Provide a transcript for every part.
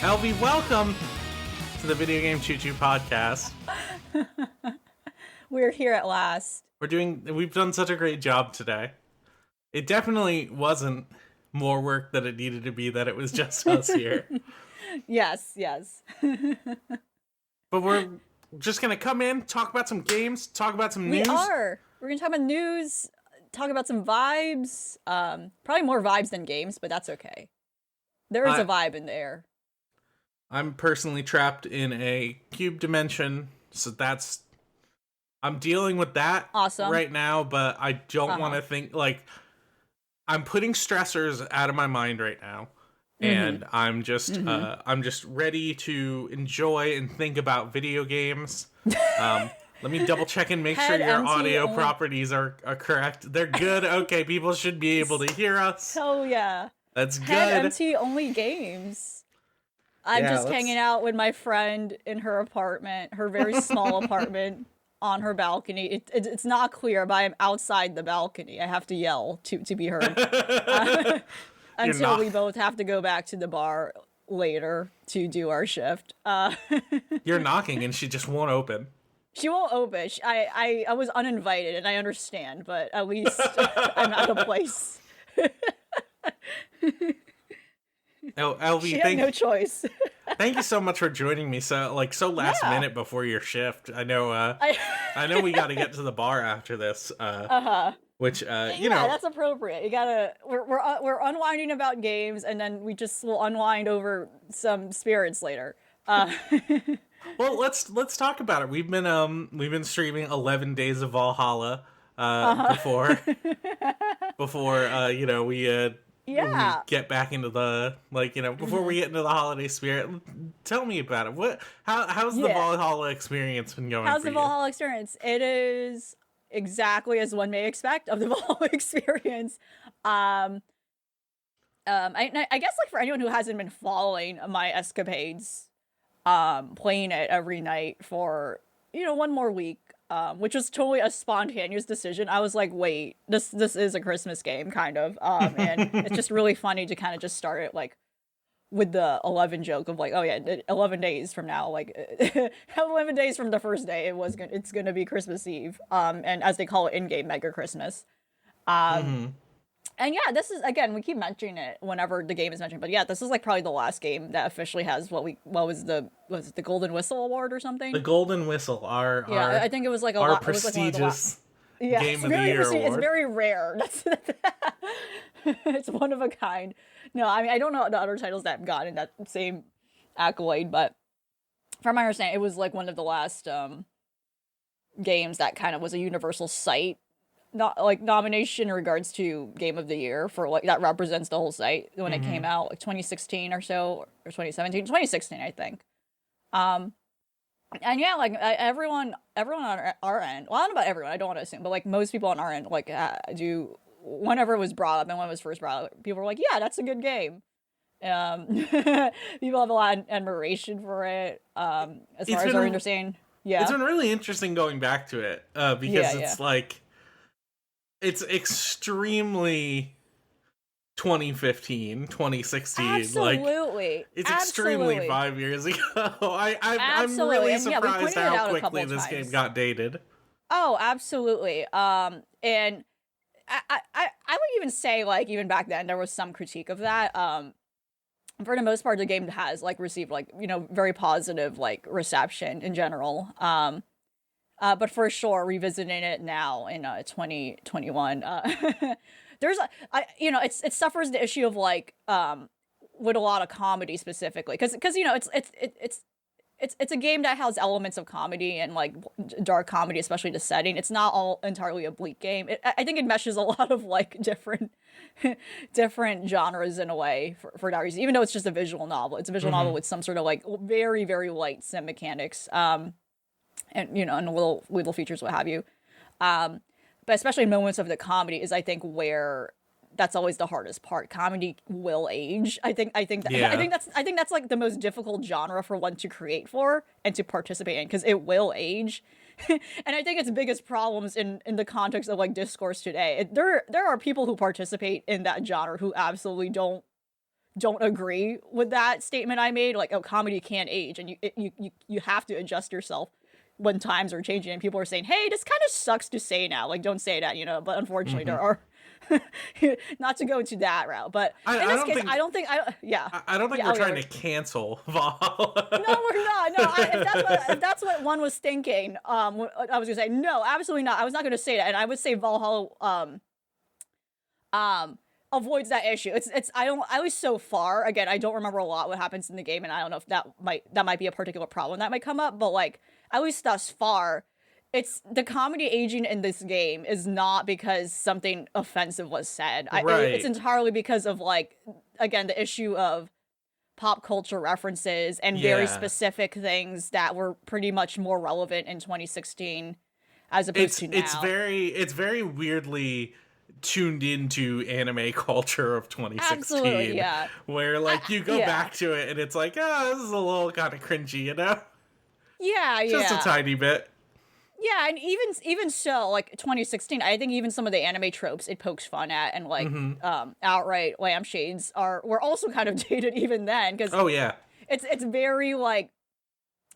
Elvie, welcome to the Video Game Choo Choo podcast. We're here at last. We've done such a great job today. It definitely wasn't more work than it needed to be, that it was just us here. Yes. But we're just going to come in, talk about some games, talk about some news. We are. We're going to talk about news, talk about some vibes. Probably more vibes than games, but that's okay. There is a vibe in the air. I'm personally trapped in a cube dimension, so I'm dealing with that right now, but I don't want to think, like, I'm putting stressors out of my mind right now, and I'm just ready to enjoy and think about video games. Let me double check and make sure your audio properties are correct. They're good. Okay, people should be able to hear us. Oh yeah. That's good. Head empty only games. I'm just hanging out with my friend in her apartment, her very small apartment, on her balcony. It's not clear, but I'm outside the balcony. I have to yell to be heard. Until we both have to go back to the bar later to do our shift. You're knocking and she just won't open. She won't open. I was uninvited, and I understand, but at least I'm out of place. Elvie, she had no choice. Thank you so much for joining me. So last minute before your shift. I know. I know we got to get to the bar after this. Which you know, that's appropriate. You gotta. We're unwinding about games, and then we just will unwind over some spirits later. Well, let's talk about it. We've been streaming 11 Days of Valhalla before you know, we get back into the, like, you know, before we get into the holiday spirit. Tell me about it. How's the Valhalla experience been going? How's the Valhalla experience? It is exactly as one may expect of the Valhalla experience. I guess, like, for anyone who hasn't been following my escapades, playing it every night for, you know, one more week, which was totally a spontaneous decision. I was like, wait, this is a Christmas game, kind of. And it's just really funny to kind of just start it, like, with the 11 joke of, like, oh yeah, 11 days from now, like, 11 days from the first day, it's gonna be Christmas Eve. And as they call it in-game, Mega Christmas. And yeah, this is, again, we keep mentioning it whenever the game is mentioned, but yeah, this is, like, probably the last game that officially has what was it the Golden Whistle Award or something? The Golden Whistle, I think it was like our prestigious Game of the Year award. It's very rare. It's one of a kind. No, I mean, I don't know the other titles that have gotten that same accolade, but from my understanding, it was, like, one of the last games that kind of was a universal site. Not like nomination in regards to Game of the Year for, like, that represents the whole site when it came out, like 2016 or so, or 2017, 2016, I think. And yeah, like, everyone on our end, well, I don't know about everyone, I don't want to assume, but, like, most people on our end, like, whenever it was brought up and when it was first brought up, people were like, yeah, that's a good game. People have a lot of admiration for it, as far as our understanding. Yeah. It's been really interesting going back to it, because it's like, it's extremely 2015, 2016. Absolutely. Like, it's extremely 5 years ago. I'm really surprised how quickly this game got dated. Oh, absolutely. And I would even say, like, even back then, there was some critique of that. For the most part, the game has, like, received, like, you know, very positive, like, reception in general. But for sure, revisiting it now in 2021, there's it suffers the issue of, like, with a lot of comedy specifically, because you know, it's a game that has elements of comedy and, like, dark comedy, especially the setting. It's not all entirely a bleak game. I think it meshes a lot of, like, different genres in a way for that reason. Even though it's just a visual novel, it's a visual novel with some sort of, like, very, very light sim mechanics. And, you know, and little features, what have you. But especially in moments of the comedy is, I think, where that's always the hardest part. Comedy will age. I think that's like the most difficult genre for one to create for and to participate in, because it will age. And I think its biggest problems in the context of, like, discourse today, there are people who participate in that genre who absolutely don't don't agree with that statement I made. Like, oh, comedy can't age, and you have to adjust yourself when times are changing. And people are saying, hey, this kind of sucks to say now. Like, don't say that, But unfortunately, there are. Not to go into that route, but in this case, I don't think we're trying to cancel Valhalla. No, we're not. No, if that's what one was thinking, I was gonna say no, absolutely not. I was not gonna say that, and I would say Valhalla avoids that issue. At least so far. Again, I don't remember a lot what happens in the game, and I don't know if that might be a particular problem that might come up, but like at least thus far, it's the comedy aging in this game is not because something offensive was said. It's entirely because of, like, again, the issue of pop culture references and very specific things that were pretty much more relevant in 2016 as opposed to now. It's very weirdly tuned into anime culture of 2016. Absolutely, yeah. Where, like, you go back to it and it's like, oh, this is a little kind of cringy, Yeah, Just a tiny bit. Yeah, and even so, like 2016, I think even some of the anime tropes it pokes fun at and like outright lampshades were also kind of dated even then because it's very like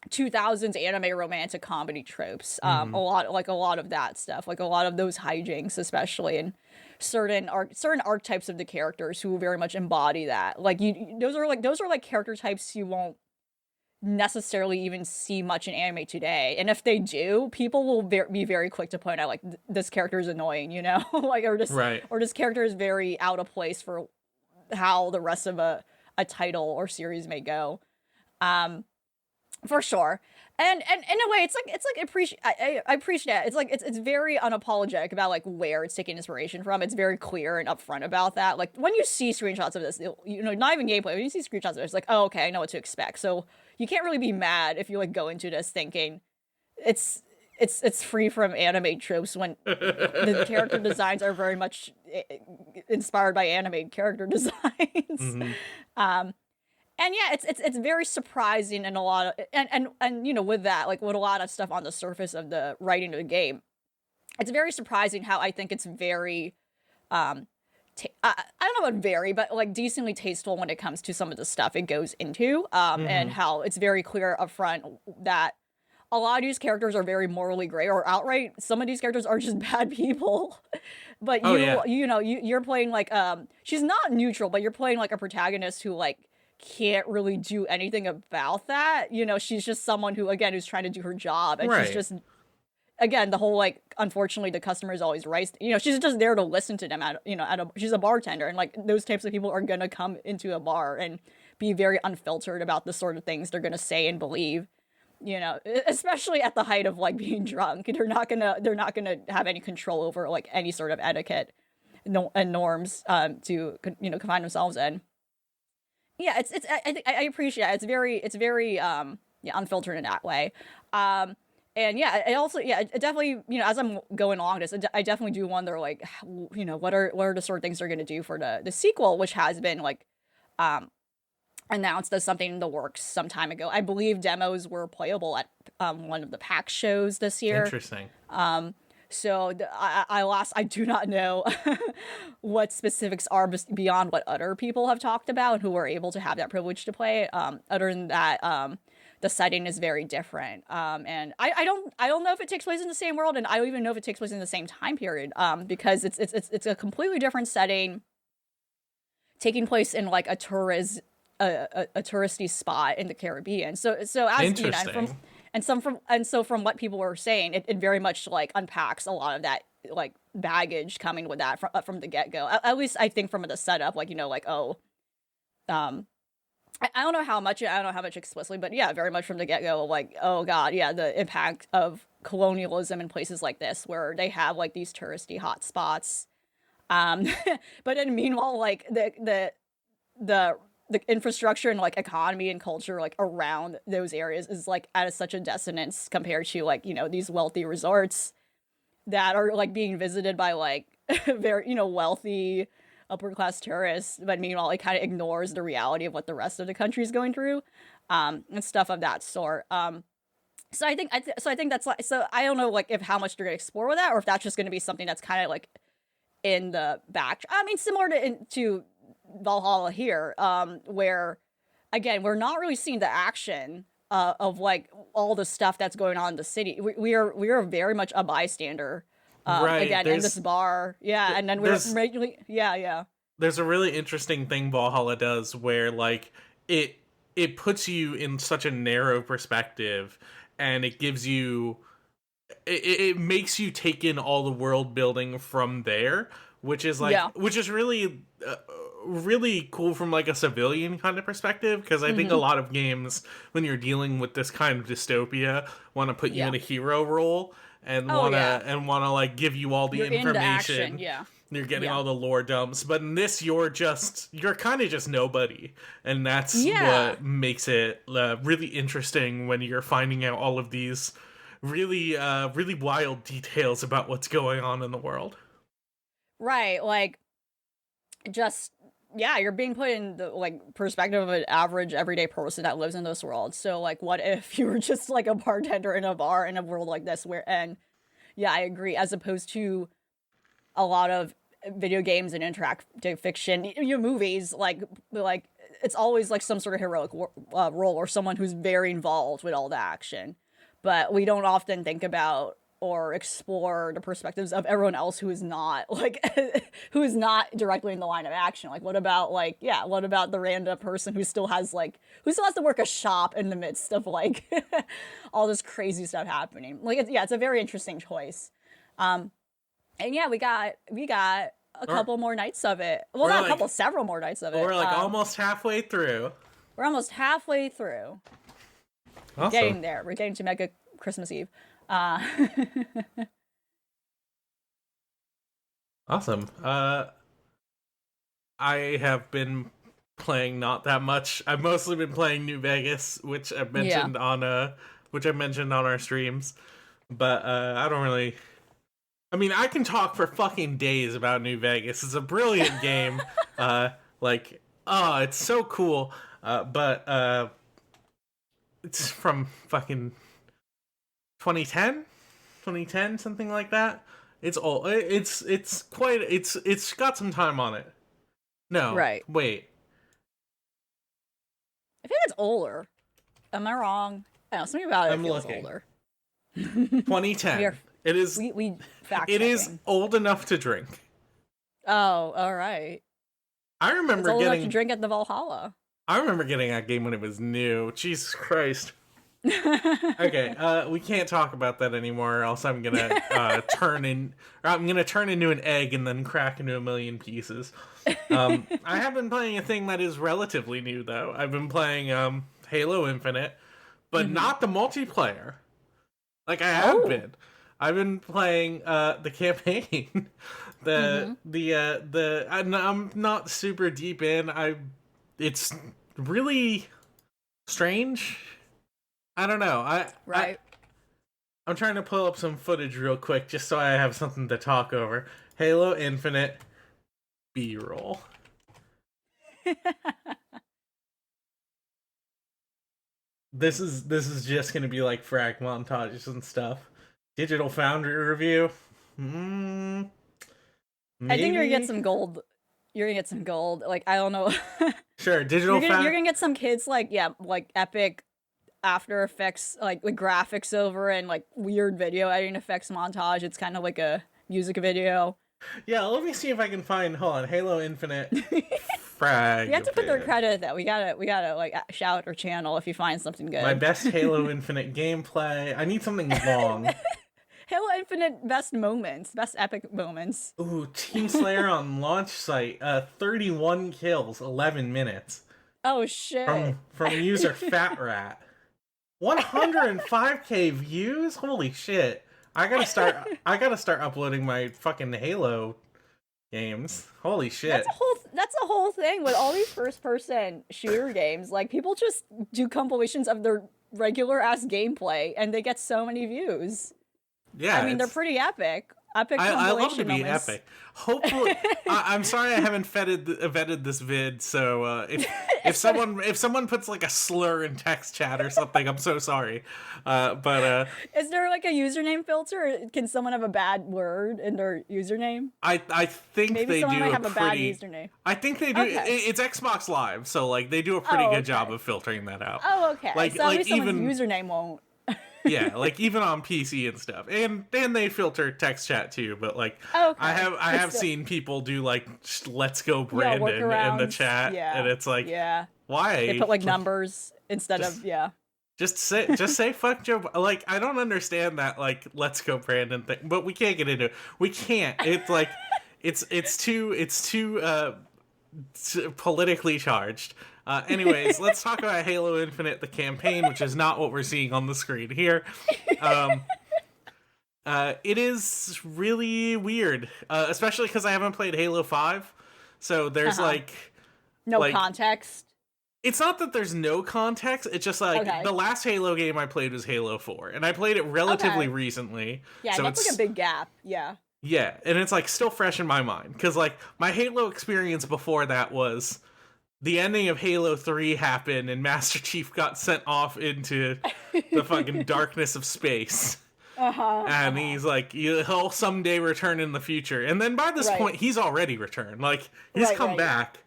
2000s anime romantic comedy tropes. A lot of that stuff, like a lot of those hijinks, especially, and certain archetypes of the characters who very much embody that. Like those are like character types you won't necessarily even see much in anime today, and if they do, people will be very quick to point out like this character is annoying, like or this character is very out of place for how the rest of a title or series may go, for sure. And in a way, I appreciate it. It's like it's very unapologetic about like where it's taking inspiration from. It's very clear and upfront about that. Like when you see screenshots of this, not even gameplay. When you see screenshots of it, it's like, oh, okay, I know what to expect. So you can't really be mad if you like go into this thinking it's free from anime tropes when the character designs are very much inspired by anime character designs. And yeah, it's very surprising and a lot of and with that, like with a lot of stuff on the surface of the writing of the game, it's very surprising how I think it's very I don't know about very, but like decently tasteful when it comes to some of the stuff it goes into, and how it's very clear upfront that a lot of these characters are very morally gray, or outright some of these characters are just bad people. But you're playing like she's not neutral, but you're playing like a protagonist who like can't really do anything about that. She's just someone who, again, who's trying to do her job, and she's just, again, the whole like, unfortunately the customer is always right. She's just there to listen to them she's a bartender, and like those types of people are gonna come into a bar and be very unfiltered about the sort of things they're gonna say and believe, especially at the height of like being drunk. They're not gonna have any control over like any sort of etiquette and norms to confine themselves in. Yeah, I appreciate it. It's very unfiltered in that way. And yeah, it definitely, as I'm going along this, I definitely do wonder like, what are the sort of things they're going to do for the sequel, which has been like announced as something in the works some time ago. I believe demos were playable at one of the PAX shows this year. Interesting. So I do not know what specifics are beyond what other people have talked about who were able to have that privilege to play. Other than that, the setting is very different. And I don't know if it takes place in the same world, and I don't even know if it takes place in the same time period. Because it's a completely different setting, taking place in like a touristy spot in the Caribbean. So as interesting. From what people were saying, it very much like unpacks a lot of that like baggage coming with that from the get-go. At least I think from the setup, like I don't know how much explicitly, but yeah, very much from the get-go, like, oh god, yeah, the impact of colonialism in places like this where they have like these touristy hot spots. But then meanwhile, like the infrastructure and like economy and culture like around those areas is like at such a dissonance compared to like these wealthy resorts that are like being visited by like very wealthy upper class tourists, but meanwhile it kind of ignores the reality of what the rest of the country is going through, and stuff of that sort. So I think that's like, so I don't know like if how much they're gonna explore with that, or if that's just gonna be something that's kind of like in the back. I mean, similar to Valhalla here, where again we're not really seeing the action of like all the stuff that's going on in the city. We are very much a bystander. Right. Again, in this bar, and then we're regularly, There's a really interesting thing Valhalla does where like it puts you in such a narrow perspective, and it gives you it makes you take in all the world building from there, which is like which is really really cool from like a civilian kind of perspective, because I think a lot of games, when you're dealing with this kind of dystopia, want to put you in a hero role and want to like give you all the information. You're getting all the lore dumps, but in this you're kind of just nobody, and that's what makes it really interesting when you're finding out all of these really really wild details about what's going on in the world. Right, like just you're being put in the like perspective of an average everyday person that lives in this world. So like, what if you were just like a bartender in a bar in a world like this, where I agree, as opposed to a lot of video games and interactive fiction, movies, like it's always like some sort of heroic role or someone who's very involved with all the action, but we don't often think about or explore the perspectives of everyone else who is not like who is not directly in the line of action. Like, what about the random person who still has to work a shop in the midst of like all this crazy stuff happening? Like, it's a very interesting choice. And we got a couple more nights of it. Well, not a couple, several more nights of it. We're like almost halfway through. We're almost halfway through. Awesome. Getting there. We're getting to Mega Christmas Eve. Awesome. I have been playing not that much. I've mostly been playing New Vegas, which I've mentioned on our streams. But I don't really. I mean, I can talk for fucking days about New Vegas. It's a brilliant game. It's so cool. But it's from fucking 2010, something like that. It's old. It's got some time on it. No, right. Wait. I think it's older. Am I wrong? I don't know, something about it feels older. 2010. It is. We it is old enough to drink. Oh, all right. I remember old getting enough to drink at the Valhalla. I remember getting that game when it was new. Jesus Christ. Okay, we can't talk about that anymore, or else I'm gonna turn into an egg and then crack into a million pieces. I have been playing a thing that is relatively new, though. I've been playing Halo Infinite, but not the multiplayer. Like I have been. I've been playing the campaign. I'm not super deep in. It's really strange. I don't know. I'm trying to pull up some footage real quick just so I have something to talk over. Halo Infinite B-roll. This is just gonna be like frag montages and stuff. Digital Foundry review. Maybe? I think you're gonna get some gold. You're gonna get some gold. Like, I don't know. Sure, Digital Foundry. You're gonna get some kids like epic After Effects, like graphics over and like weird video editing effects montage. It's kind of like a music video. Yeah, let me see if I can find. Hold on, Halo Infinite frag. You have to put their credit though. We gotta like shout our channel if you find something good. My best Halo Infinite gameplay. I need something long. Halo Infinite best moments, best epic moments. Ooh, Team Slayer on launch site. 31 kills, 11 minutes. Oh shit! From user Fat Rat. 105k views. Holy shit! I gotta start uploading my fucking Halo games. Holy shit! That's a whole thing with all these first-person shooter games. Like, people just do compilations of their regular ass gameplay, and they get so many views. Yeah, I mean, they're pretty epic. Epic I love to be moments. epic. Hopefully, I'm sorry I haven't vetted this vid. So if someone puts like a slur in text chat or something, I'm so sorry. But is there like a username filter? Or can someone have a bad word in their username? I think maybe they someone do might have a pretty. A bad username. I think they do. Okay. It's Xbox Live, so like they do a pretty good job of filtering that out. Oh, okay. Like so at least even username won't. yeah, like even on PC and stuff, and they filter text chat too. But like, I have seen people do like "Let's go Brandon" in the chat, and it's like, why they put like numbers instead of Just say fuck Joe. Like I don't understand that like "Let's go Brandon" thing, but we can't get into it. We can't. It's like it's too politically charged. Anyways, let's talk about Halo Infinite, the campaign, which is not what we're seeing on the screen here. It is really weird, especially because I haven't played Halo 5, so there's no context. It's not that there's no context, it's just like the last Halo game I played was Halo 4, and I played it relatively recently. Yeah, so that's like a big gap, yeah. Yeah, and it's like still fresh in my mind, because like my Halo experience before that was the ending of Halo 3 happened and Master Chief got sent off into the fucking darkness of space. And he's like, he'll someday return in the future. And then by this point, he's already returned. Like, he's come back.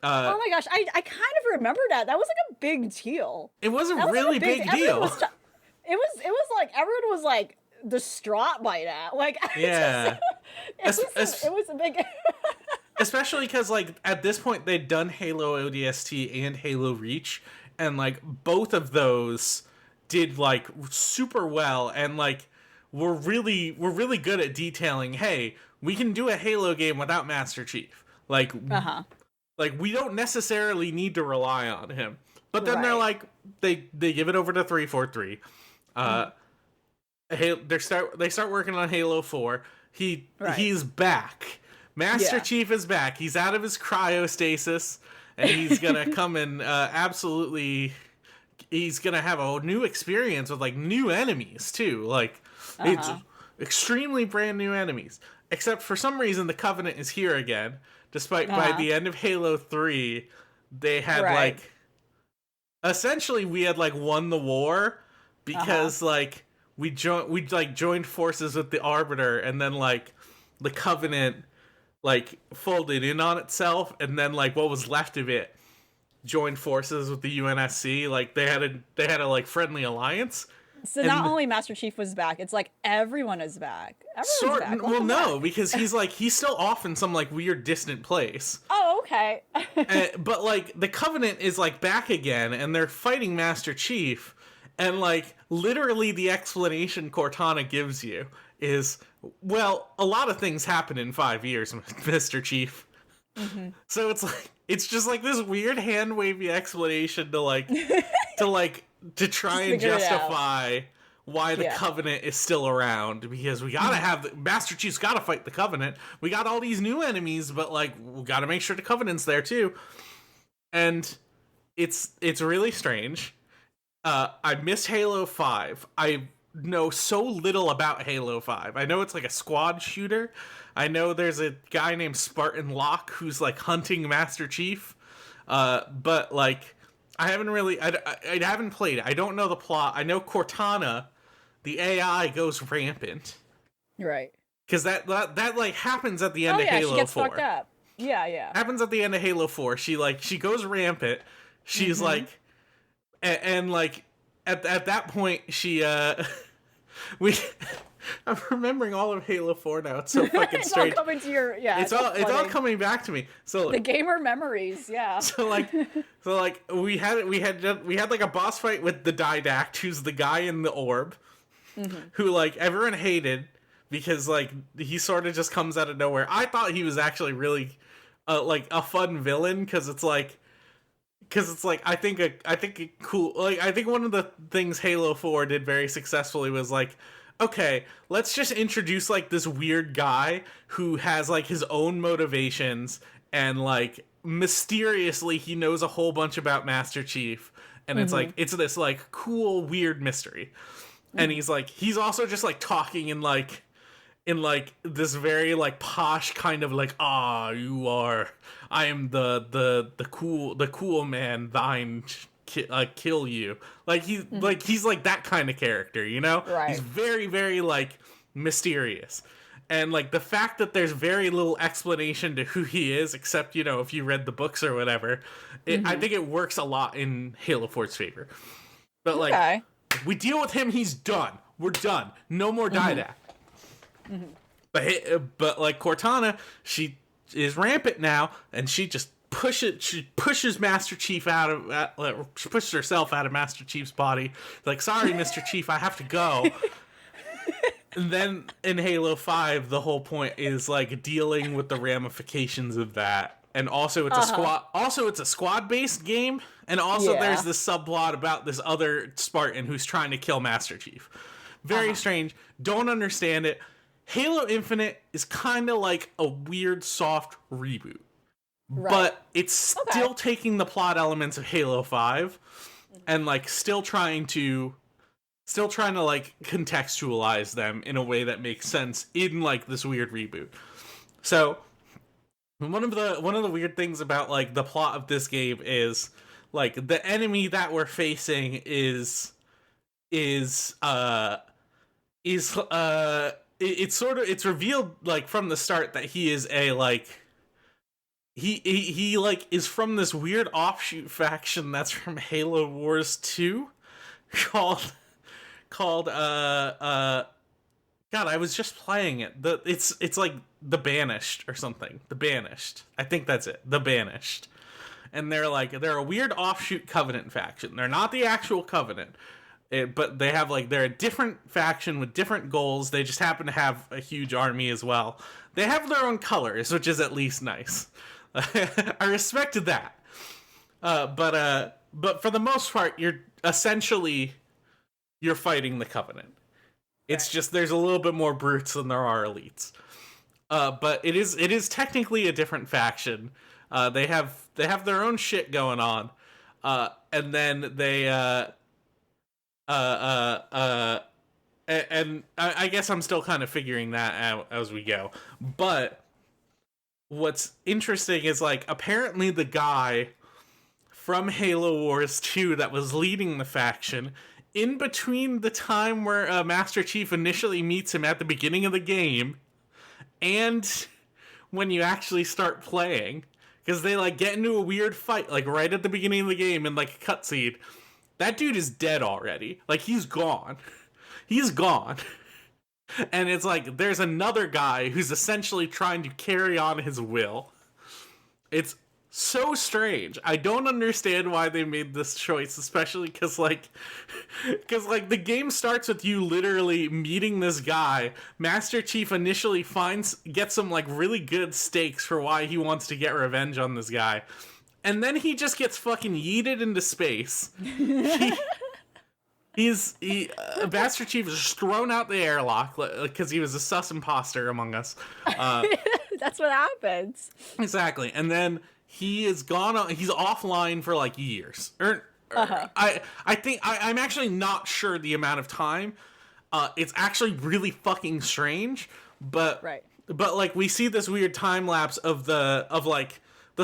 Oh my gosh, I kind of remember that. That was like a big deal. It was a really big deal. It was like, everyone was like distraught by that. Like, it was a big... Especially because, like, at this point, they'd done Halo ODST and Halo Reach, and, like, both of those did, like, super well, and, like, we're really good at detailing, hey, we can do a Halo game without Master Chief. Like, like we don't necessarily need to rely on him. But then they're like, they give it over to 343. They start working on Halo 4. He's back. Master Chief is back. He's out of his cryostasis, and he's gonna come and absolutely. He's gonna have a new experience with like new enemies too. Like it's extremely brand new enemies. Except for some reason, the Covenant is here again. Despite by the end of Halo 3, they had like essentially we had like won the war because like we joined forces with the Arbiter, and then like the Covenant like folded in on itself, and then like what was left of it joined forces with the UNSC. Like they had a like friendly alliance. So not only Master Chief was back, it's like everyone is back. Everyone's back. Well, no, because he's still off in some like weird distant place. Oh, okay. But like the Covenant is like back again, and they're fighting Master Chief, and like literally the explanation Cortana gives you is, well, a lot of things happen in 5 years, Mr. Chief. So it's just like this weird hand wavy explanation to try and justify why the Covenant is still around, because we gotta have Master Chief's gotta fight the Covenant. We got all these new enemies, but like we gotta make sure the Covenant's there too. And it's really strange. I miss Halo 5. I know so little about Halo 5. I know it's like a squad shooter. I know there's a guy named Spartan Locke who's like hunting Master Chief. But like I haven't played it. I don't know the plot. I know Cortana, the AI, goes rampant. Right. Because that like happens at the end of Halo 4. She gets fucked up. Yeah. Happens at the end of Halo 4. She goes rampant. She's like and like at that point she I'm remembering all of Halo 4 now. It's so fucking strange. It's all coming to your it's all coming back to me. So the gamer memories, yeah. So we had like a boss fight with the Didact, who's the guy in the orb, who like everyone hated because like he sort of just comes out of nowhere. I thought he was actually really like a fun villain because it's like I think a cool, like I think one of the things Halo 4 did very successfully was like, okay, let's just introduce like this weird guy who has like his own motivations, and like mysteriously he knows a whole bunch about Master Chief, and it's like it's this like cool weird mystery. And he's also just like talking in like in like this very like posh kind of like, I am the cool man, thine kill you. Like he's like that kind of character, you know? Right. He's very, very like mysterious. And like the fact that there's very little explanation to who he is, except, you know, if you read the books or whatever, I think it works a lot in Halo 4's favor. But like, we deal with him, he's done. We're done. No more Didac. But like Cortana, she is rampant now, and she just pushes Master Chief out of she pushes herself out of Master Chief's body. Like, sorry, Mr. Chief, I have to go. And then in Halo 5, the whole point is like dealing with the ramifications of that. And also it's a squad-based game, and also there's this subplot about this other Spartan who's trying to kill Master Chief. Very strange. Don't understand it. Halo Infinite is kind of like a weird soft reboot. Right. But it's still taking the plot elements of Halo 5 and like still trying to like contextualize them in a way that makes sense in like this weird reboot. So one of the weird things about like the plot of this game is like the enemy that we're facing is it's revealed like from the start that he is a like he like is from this weird offshoot faction that's from Halo Wars 2 called God, I was just playing it. It's like The Banished or something. The Banished. I think that's it. The Banished. And they're a weird offshoot Covenant faction. They're not the actual Covenant. But they're a different faction with different goals. They just happen to have a huge army as well. They have their own colors, which is at least nice. I respected that. But for the most part, you're fighting the Covenant. It's just there's a little bit more brutes than there are elites. But it is technically a different faction. They have their own shit going on. And then they and I guess I'm still kind of figuring that out as we go. But what's interesting is like apparently the guy from Halo Wars 2 that was leading the faction, in between the time where Master Chief initially meets him at the beginning of the game and when you actually start playing, because they like get into a weird fight like right at the beginning of the game in like a cutscene, that dude is dead already. Like he's gone. And it's like there's another guy who's essentially trying to carry on his will. It's so strange. I don't understand why they made this choice, especially because the game starts with you literally meeting this guy. Master Chief initially gets some like really good stakes for why he wants to get revenge on this guy, and then he just gets fucking yeeted into space. Master Chief is just thrown out the airlock because he was a sus imposter among us. That's what happens. Exactly, and then he is gone. He's offline for like years. I think I'm actually not sure the amount of time. It's actually really fucking strange. But like we see this weird time lapse of the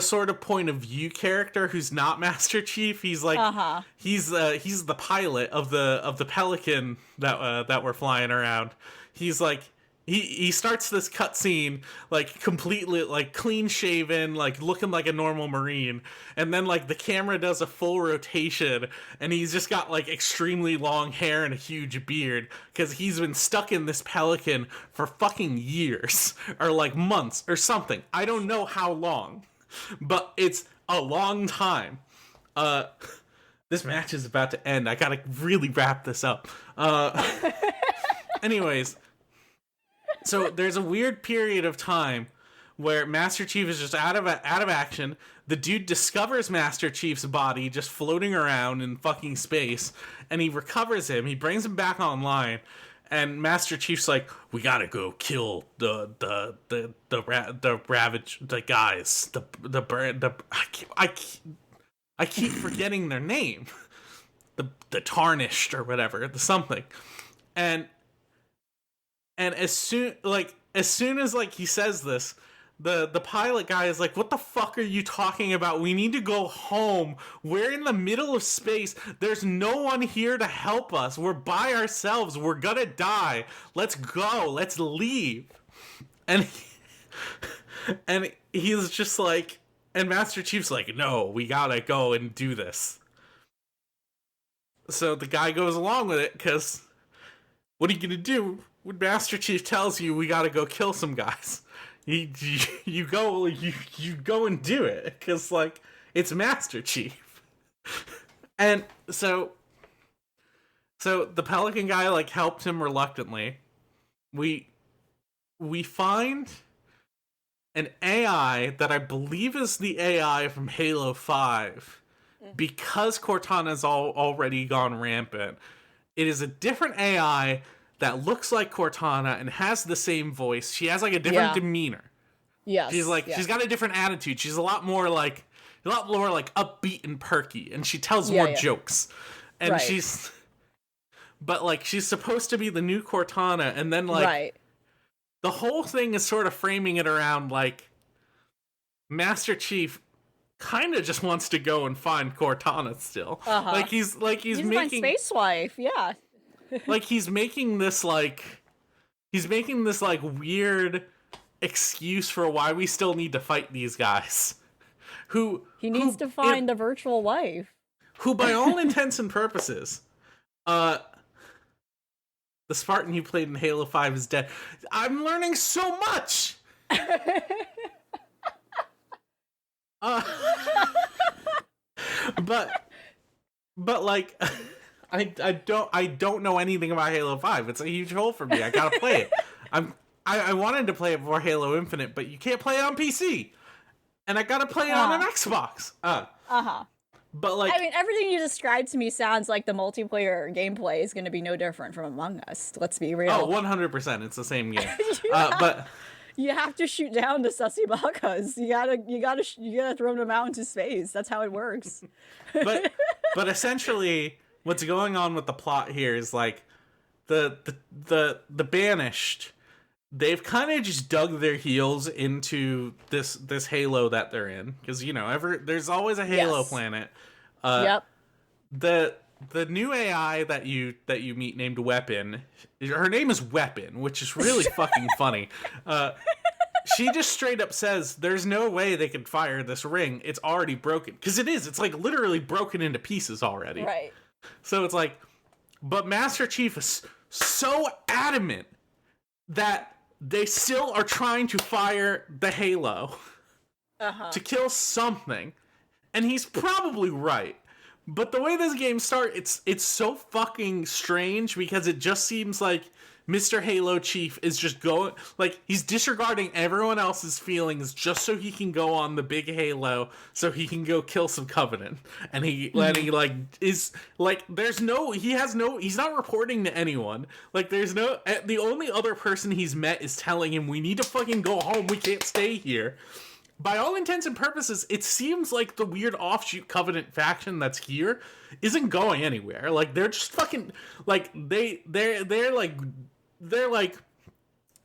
sort of point of view character who's not Master Chief. He's like he's the pilot of the Pelican that we're flying around. He's like he starts this cutscene like completely like clean shaven, like looking like a normal Marine, and then like the camera does a full rotation and he's just got like extremely long hair and a huge beard because he's been stuck in this Pelican for fucking years or like months or something. I don't know how long. But it's a long time. This match is about to end. I gotta really wrap this up. Anyways, so there's a weird period of time where Master Chief is just out of action. The dude discovers Master Chief's body just floating around in fucking space, and he recovers him. He brings him back online. And Master Chief's like, we gotta go kill the ravage, the guys, I keep forgetting their name, the tarnished or whatever, the something, and And as soon as like he says this, the pilot guy is like, what the fuck are you talking about? We need to go home. We're in the middle of space. There's no one here to help us. We're by ourselves. We're gonna die. Let's go. Let's leave. And he's just like, and Master Chief's like, no, we gotta go and do this. So the guy goes along with it, because what are you gonna do when Master Chief tells you we gotta go kill some guys? You go and do it, because like it's Master Chief. And so the Pelican guy like helped him reluctantly. We find an AI that I believe is the AI from Halo 5, because Cortana's already gone rampant. It is a different AI that looks like Cortana and has the same voice. She has like a different demeanor. Yes. She's got a different attitude. She's a lot more like upbeat and perky, and she tells more jokes. And but like she's supposed to be the new Cortana, and then like the whole thing is sort of framing it around like Master Chief kind of just wants to go and find Cortana still. Like he's making my space wife, yeah. Like he's making this weird excuse for why we still need to fight these guys. He needs to find the virtual wife. Who by all intents and purposes, the Spartan you played in Halo 5 is dead. I'm learning so much. But like I don't know anything about Halo 5. It's a huge hole for me. I gotta play it. I wanted to play it before Halo Infinite, but you can't play it on PC. And I gotta play it on an Xbox. But like, I mean, everything you described to me sounds like the multiplayer gameplay is going to be no different from Among Us. Let's be real. Oh, 100%. It's the same game. But you have to shoot down the sussy bakas. You gotta throw them out into space. That's how it works. but essentially, what's going on with the plot here is like the Banished. They've kind of just dug their heels into this Halo that they're in, because there's always a Halo planet. Yep. The new AI that you meet named Weapon, her name is Weapon, which is really fucking funny. She just straight up says there's no way they can fire this ring. It's already broken, because it is. It's like literally broken into pieces already. Right. So it's like, but Master Chief is so adamant that they still are trying to fire the Halo to kill something. And he's probably right. But the way this game starts, it's so fucking strange, because it just seems like Mr. Halo Chief is just going, like, he's disregarding everyone else's feelings just so he can go on the big Halo, so he can go kill some Covenant. And he's not reporting to anyone. Like, the only other person he's met is telling him, we need to fucking go home, we can't stay here. By all intents and purposes, it seems like the weird offshoot Covenant faction that's here isn't going anywhere. Like, they're just fucking, like, they're like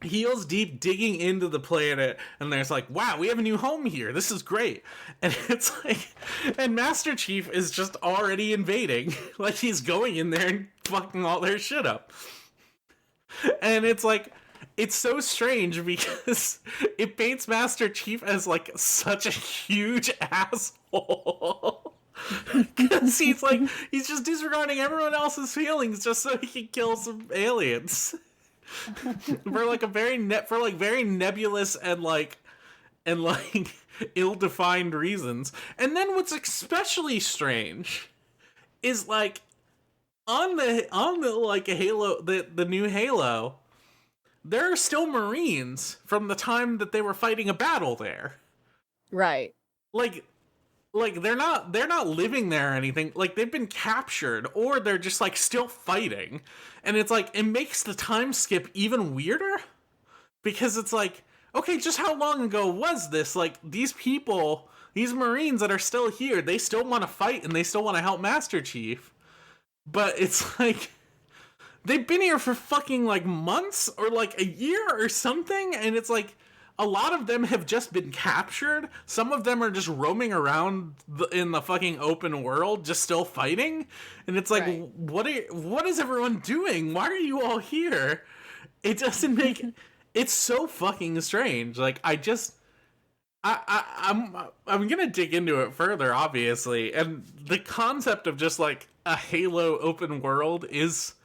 heels deep digging into the planet, and there's like, wow, we have a new home here. This is great. And it's like, and Master Chief is just already invading. Like, he's going in there and fucking all their shit up. And it's like, it's so strange, because it paints Master Chief as like such a huge asshole. Because he's just disregarding everyone else's feelings just so he can kill some aliens. for very nebulous and ill-defined reasons. And then what's especially strange is like on the Halo, the new Halo, there are still Marines from the time that they were fighting a battle there. Right. Like they're not living there or anything. Like, they've been captured, or they're just like still fighting. And it's like, it makes the time skip even weirder, because it's like, okay, just how long ago was this? Like, these people, these Marines that are still here, they still want to fight and they still want to help Master Chief. But it's like, they've been here for fucking like months or like a year or something, and it's like a lot of them have just been captured. Some of them are just roaming around in the fucking open world, just still fighting. And it's like, right. What is everyone doing? Why are you all here? It doesn't make... It's so fucking strange. Like, I'm gonna dig into it further, obviously. And the concept of just, like, a Halo open world is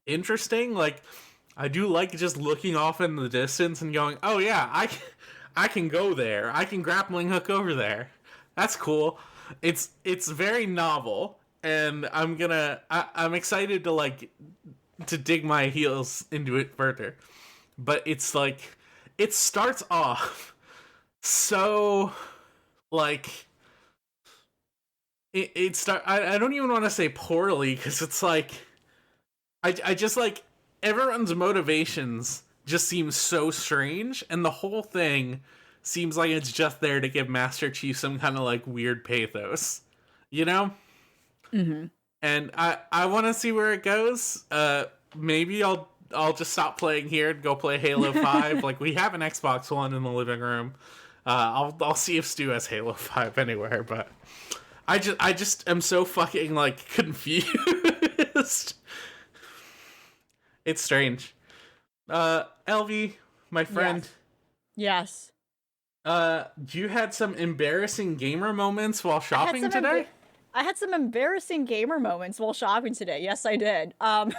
interesting. Like, I do like just looking off in the distance and going, oh yeah, I can go there. I can grappling hook over there. That's cool. It's very novel, and I'm excited to to dig my heels into it further. But it's like, it starts off so like I don't even want to say poorly, because it's like I just like everyone's motivations just seem so strange, and the whole thing seems like it's just there to give Master Chief some kind of like weird pathos, you know? Mm-hmm. And I want to see where it goes. Maybe I'll just stop playing here and go play Halo 5. Like, we have an Xbox One in the living room. I'll see if Stu has Halo 5 anywhere, but I just am so fucking like confused. It's strange. Elvie, my friend. Yes. You had some embarrassing gamer moments while shopping today? I had some embarrassing gamer moments while shopping today. Yes, I did. And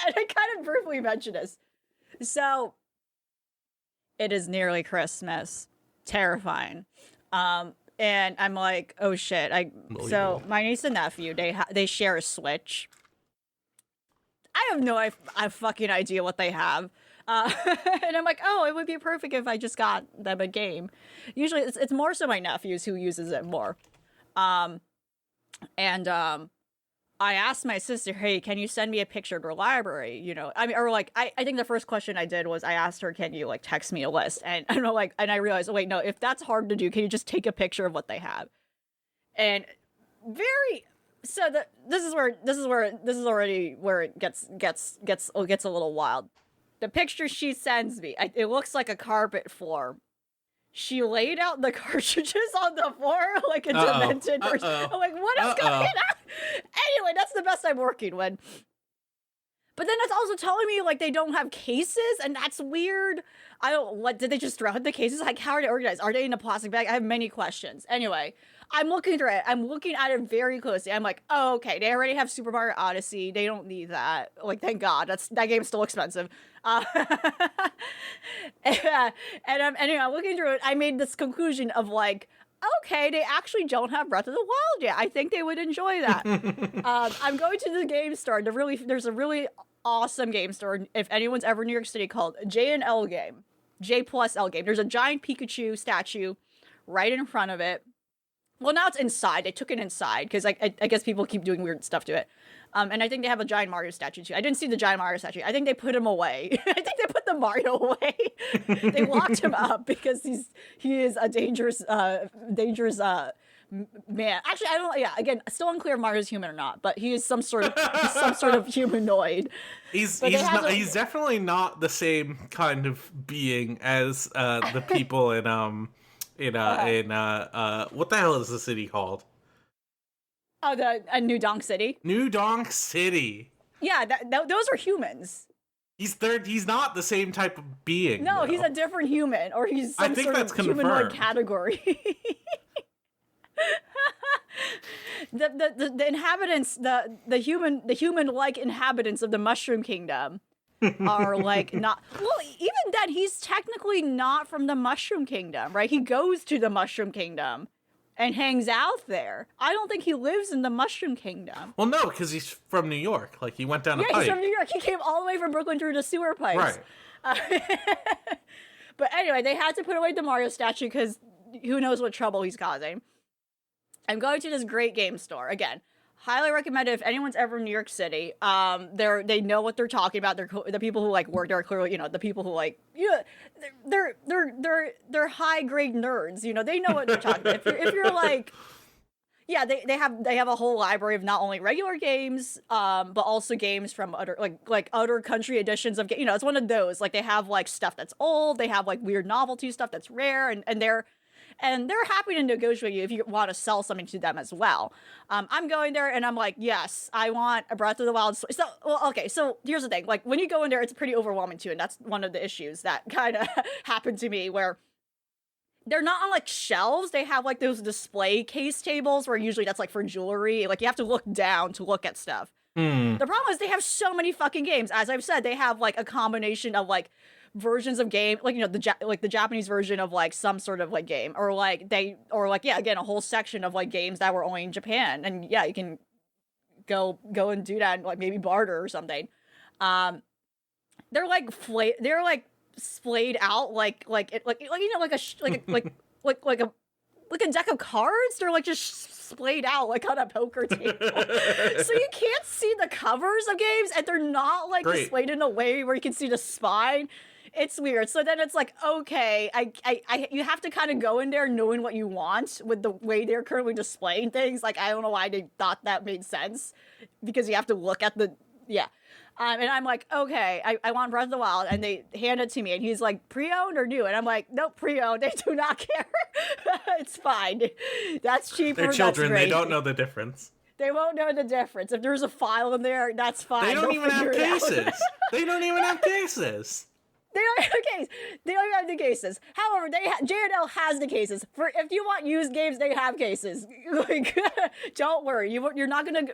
I kind of briefly mentioned this. So, it is nearly Christmas. Terrifying. And I'm like, oh shit. So, my niece and nephew, they share a Switch. I have no fucking idea what they have. And I'm like, oh, it would be perfect if I just got them a game. Usually, it's more so my nephew's who uses it more. I asked my sister, hey, can you send me a picture of her library? You know, I mean, or like, I think the first question I did was I asked her, can you like text me a list? And I know, like, and I realized, oh, wait, no, if that's hard to do, can you just take a picture of what they have? And this is already where it gets a little wild. The picture she sends me, it looks like a carpet floor. She laid out the cartridges on the floor like a demented person. I'm like, what is going on? Anyway, that's the best I'm working with. But then that's also telling me like they don't have cases, and that's weird. What did they just throw out the cases? Like, how are they organized? Are they in a plastic bag? I have many questions. Anyway, I'm looking through it. I'm looking at it very closely. I'm like, oh, okay, they already have Super Mario Odyssey. They don't need that. Like, thank God. That game's still expensive. And I'm looking through it. I made this conclusion of like, okay, they actually don't have Breath of the Wild yet. I think they would enjoy that. I'm going to the game store. There's a really awesome game store, if anyone's ever in New York City, called J+L Game. J+L Game. There's a giant Pikachu statue right in front of it. Well, now it's inside. They took it inside because I guess people keep doing weird stuff to it. And I think they have a giant Mario statue too. I didn't see the giant Mario statue. I think they put him away. I think they put the Mario away. They locked him up because he is a dangerous man. Actually, I don't. Yeah, again, still unclear if Mario's human or not, but he is some sort of humanoid. He's definitely not the same kind of being as the people in what the hell is the city called? Oh, New Donk City. New Donk City. Yeah, those are humans. He's not the same type of being. No, though. He's a different human, or he's some sort of humanoid category. the inhabitants, the human-like inhabitants of the Mushroom Kingdom are like not. Well, even then, he's technically not from the Mushroom Kingdom, right? He goes to the Mushroom Kingdom and hangs out there. I don't think he lives in the Mushroom Kingdom. Well, no, because he's from New York. Like, he went down a pipe. Yeah, he's from New York. He came all the way from Brooklyn through the sewer pipes. Right. But anyway, they had to put away the Mario statue because who knows what trouble he's causing. I'm going to this great game store. Again, highly recommend it if anyone's ever in New York City. They know what they're talking about. The people who like work there are clearly, the people who like, they're high grade nerds. They know what they're talking about. If you're like, Yeah, they have a whole library of not only regular games, but also games from other like other country editions of it's one of those. Like they have like stuff that's old, they have like weird novelty stuff that's rare, and they're happy to negotiate you if you want to sell something to them as well. I'm going there and I'm like, yes, I want a Breath of the Wild. So, okay, so here's the thing. Like when you go in there, it's pretty overwhelming too, and that's one of the issues that kind of happened to me where they're not on like shelves. They have like those display case tables where usually that's like for jewelry. Like you have to look down to look at stuff. The problem is they have so many fucking games. As I've said, they have like a combination of like versions of game, like the Japanese version of like some sort of like game, or again a whole section of like games that were only in Japan. And yeah, you can go and do that and like maybe barter or something. They're like splayed out like a deck of cards. They're like just splayed out like on a poker table. So you can't see the covers of games, and they're not like displayed in a way where you can see the spine. It's weird. So then it's like, okay, you have to kind of go in there knowing what you want with the way they're currently displaying things. Like, I don't know why they thought that made sense, because you have to look at and I'm like, okay, I want Breath of the Wild, and they hand it to me, and he's like, pre-owned or new? And I'm like, nope, pre-owned. They do not care. It's fine. That's cheaper. They're children. They don't know the difference. They won't know the difference. If there's a file in there, that's fine. They don't even have cases. They don't even have cases. They don't have cases. They don't even have the cases. However, J&L has the cases. For if you want used games, they have cases. Like, don't worry. You're not gonna.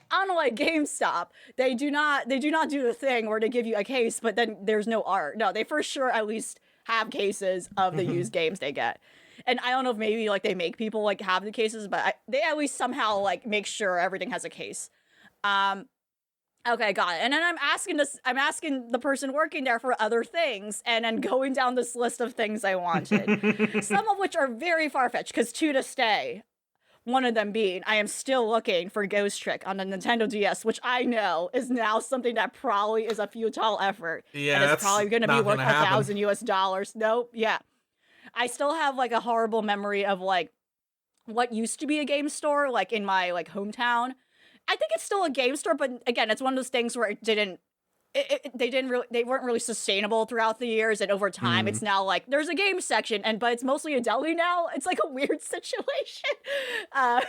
Unlike GameStop, they do not do the thing where they give you a case, but then there's no art. No, they for sure at least have cases of the used games they get. And I don't know if maybe like they make people like have the cases, but they at least somehow like make sure everything has a case. Okay, got it. And then I'm asking the person working there for other things, and then going down this list of things I wanted. Some of which are very far-fetched, because two to stay. One of them being, I am still looking for Ghost Trick on the Nintendo DS, which I know is now something that probably is a futile effort. Yeah, and it's probably going to be worth $1,000 US. Nope. Yeah. I still have like a horrible memory of like what used to be a game store, like in my like hometown. I think it's still a game store, but again, it's one of those things where they weren't really sustainable throughout the years, and over time it's now like there's a game section, but it's mostly a deli now. It's like a weird situation. I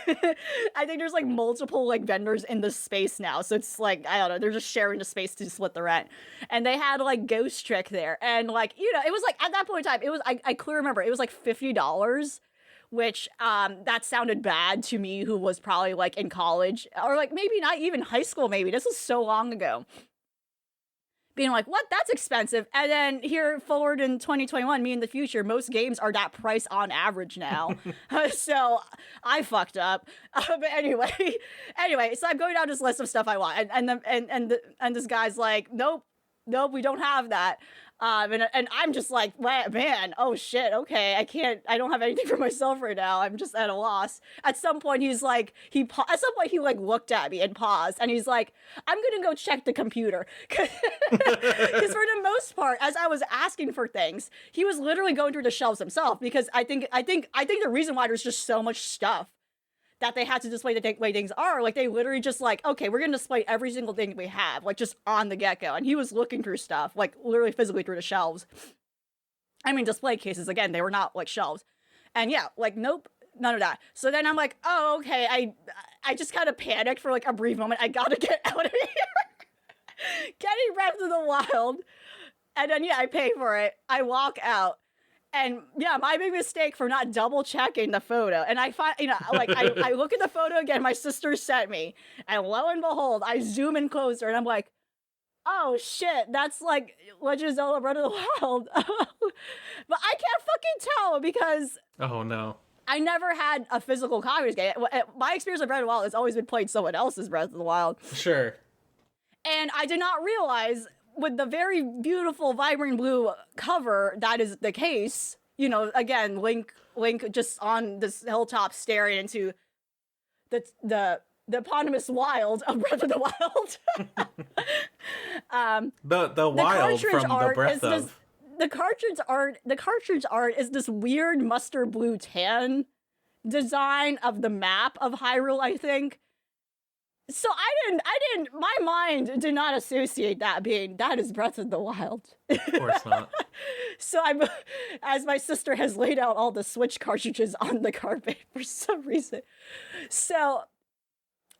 think there's like multiple like vendors in the space now, so it's like, I don't know, they're just sharing the space to split the rent. And they had like Ghost Trick there, and like, it was like at that point in time, it was I clearly remember it was like $50. Which that sounded bad to me, who was probably like in college, or like maybe not even high school. Maybe this was so long ago. Being like, what? That's expensive. And then here forward in 2021, me in the future, most games are that price on average now. So I fucked up. But anyway, so I'm going down this list of stuff I want, and this guy's like, nope, we don't have that. And I'm just like, man, oh shit, okay, I don't have anything for myself right now. I'm just at a loss. At some point he like looked at me and paused, and he's like, I'm gonna go check the computer. Because for the most part, as I was asking for things, he was literally going through the shelves himself, because I think the reason why there's just so much stuff that they had to display the way things are, like they literally just like, okay, we're gonna display every single thing we have, like just on the get-go. And he was looking through stuff, like literally physically through the shelves. I mean, display cases, again, they were not like shelves. And yeah, like, nope, none of that. So then I'm like, oh, okay, I just kind of panicked for like a brief moment. I gotta get out of here. Getting Breath of the Wild. And then, yeah, I pay for it. I walk out. And yeah, my big mistake for not double checking the photo. And I find, I look at the photo again, my sister sent me, and lo and behold, I zoom in closer, and I'm like, oh shit, that's like Legend of Zelda Breath of the Wild. But I can't fucking tell, because oh no, I never had a physical copy of this game. My experience with Breath of the Wild has always been playing someone else's Breath of the Wild. Sure. And I did not realize, with the very beautiful vibrant blue cover, that is the case. Again, Link just on this hilltop staring into the eponymous wild of Breath of the Wild. The wild from the breath of. The cartridge art is this weird mustard blue tan. design of the map of Hyrule, I think. So I didn't, my mind did not associate that is Breath of the Wild. Of course not. So as my sister has laid out all the Switch cartridges on the carpet for some reason. So,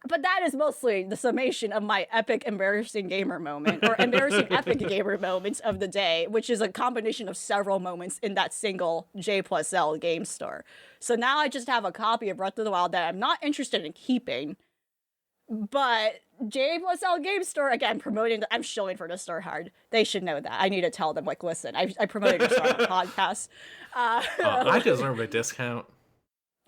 but that is mostly the summation of my epic embarrassing gamer moment, or embarrassing epic gamer moments of the day, which is a combination of several moments in that single J+L game store. So now I just have a copy of Breath of the Wild that I'm not interested in keeping. But J+L Game Store, again, promoting, I'm shilling for the store hard. They should know that. I need to tell them, like, listen, I promoted your store on the podcast. I deserve a discount.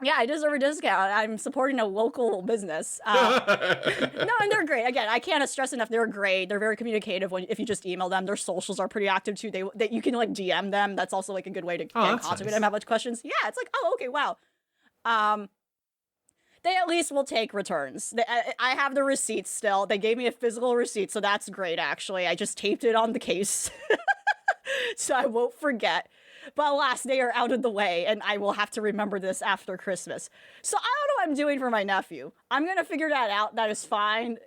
Yeah, I deserve a discount. I'm supporting a local business. No, and they're great. Again, I can't stress enough, they're great. They're very communicative if you just email them. Their socials are pretty active, too. They you can, like, DM them. That's also, like, a good way to get in contact with them, have much questions. Yeah, it's like, oh, okay, wow. They at least will take returns. I have the receipts still. They gave me a physical receipt, so that's great, actually. I just taped it on the case, so I won't forget. But alas, they are out of the way, and I will have to remember this after Christmas. So I don't know what I'm doing for my nephew. I'm going to figure that out. That is fine.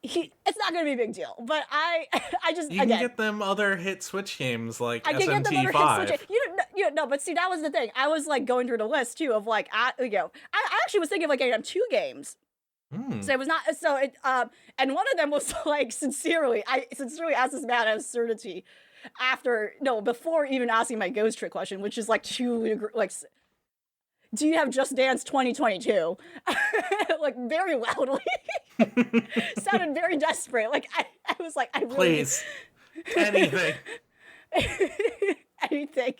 It's not going to be a big deal, but I just, you can get them other hit Switch games like SMT5. No, but see, that was the thing. I was like going through the list too of like, I actually was thinking of like getting them 2 games. So it was not, and one of them was like, I sincerely asked this man out of certainty before even asking my ghost trick question, which is like do you have Just Dance 2022? Like, very loudly. Sounded very desperate. Like, I was like, I really... Please. Anything. Anything.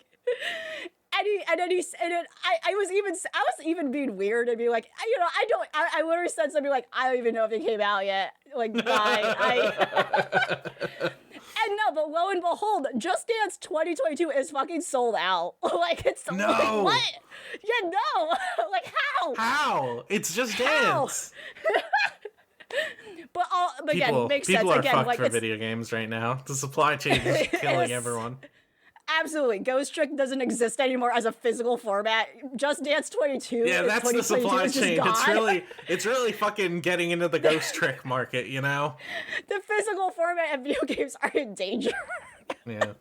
I was even being weird and be like, I literally said something like, I don't even know if it came out yet. Like, bye. And no, but lo and behold, Just Dance 2022 is fucking sold out. Like, it's no. Like, what? Yeah, no. Like, how? How? It's Just Dance. But again, makes sense. People are again, fucked like, for video games right now. The supply chain is killing everyone. Absolutely. Ghost Trick doesn't exist anymore as a physical format. Just Dance 22. Yeah, that's the supply chain. It's really fucking getting into the Ghost Trick market, you know? The physical format of video games are in danger. Yeah.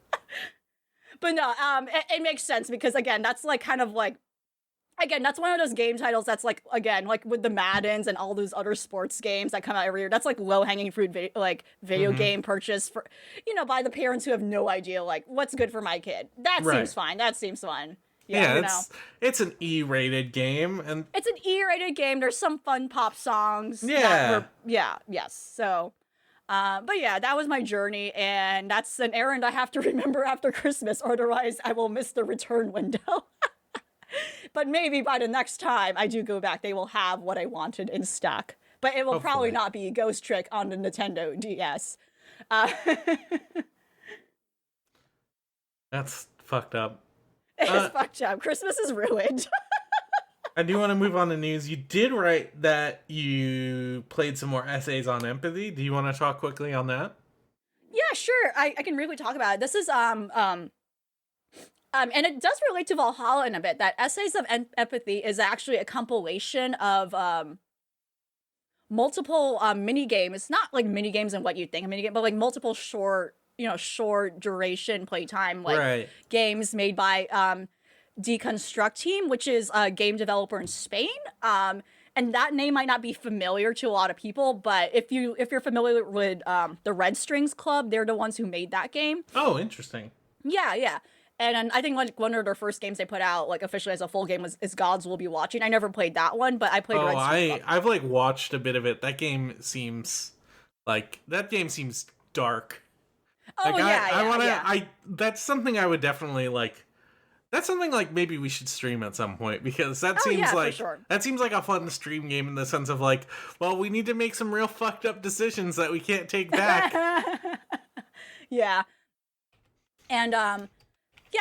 But no, it makes sense because, again, that's like kind of like, again, that's one of those game titles that's like, again, like with the Maddens and all those other sports games that come out every year. That's like low-hanging fruit video game purchase for, by the parents who have no idea, like, what's good for my kid. That seems fine. That seems fun. Yeah, it's an E-rated game. And it's an E-rated game. There's some fun pop songs. Yeah. Yes. So, but yeah, that was my journey. And that's an errand I have to remember after Christmas. Otherwise, I will miss the return window. But maybe by the next time I do go back, they will have what I wanted in stock. But it will probably not be Ghost Trick on the Nintendo DS. That's fucked up. It's fucked up. Christmas is ruined. I do want to move on to news. You did write that you played some more essays on empathy. Do you want to talk quickly on that? Yeah, sure. I can really talk about it. This is and it does relate to Valhalla in a bit. That Essays of Empathy is actually a compilation of multiple mini games. It's not like mini games and what you think a mini game, but like multiple short duration playtime games made by Deconstruct Team, which is a game developer in Spain. And that name might not be familiar to a lot of people, but if you're familiar with the Red Strings Club, they're the ones who made that game. Oh, interesting. Yeah. And I think like one of their first games they put out like officially as a full game is Gods Will Be Watching. I never played that one, but I played Red Strings Club. I've like watched a bit of it. That game seems dark. Oh, like, that's something I would definitely like. That's something like maybe we should stream at some point because that seems like a fun stream game in the sense of like, well, we need to make some real fucked up decisions that we can't take back. Yeah. And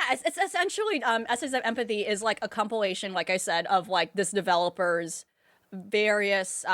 it's essentially Essays of Empathy is like a compilation, like I said, of like this developer's various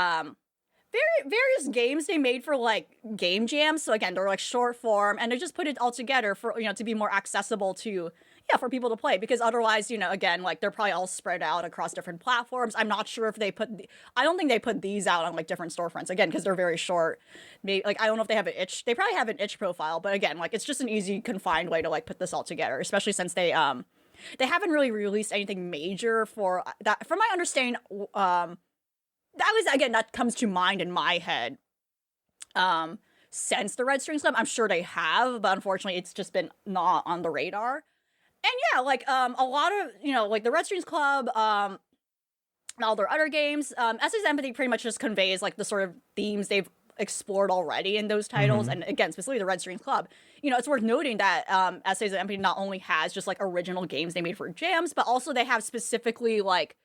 games they made for like game jams. So again, they're like short form, and they just put it all together for to be more accessible to for people to play, because otherwise, again, like they're probably all spread out across different platforms. I'm not sure if I don't think they put these out on like different storefronts, again, because they're very short. Maybe, like, I don't know if they have an itch. They probably have an itch profile, but again, like it's just an easy confined way to like put this all together, especially since they haven't really released anything major for that. From my understanding, that comes to mind in my head. Since the Red Strings Club, I'm sure they have, but unfortunately, it's just been not on the radar. And yeah, like a lot of like the Red Strings Club, and all their other games, Essays Empathy pretty much just conveys like the sort of themes they've explored already in those titles. And again, specifically the Red Strings Club, it's worth noting that Essays Empathy not only has just like original games they made for jams, but also they have specifically like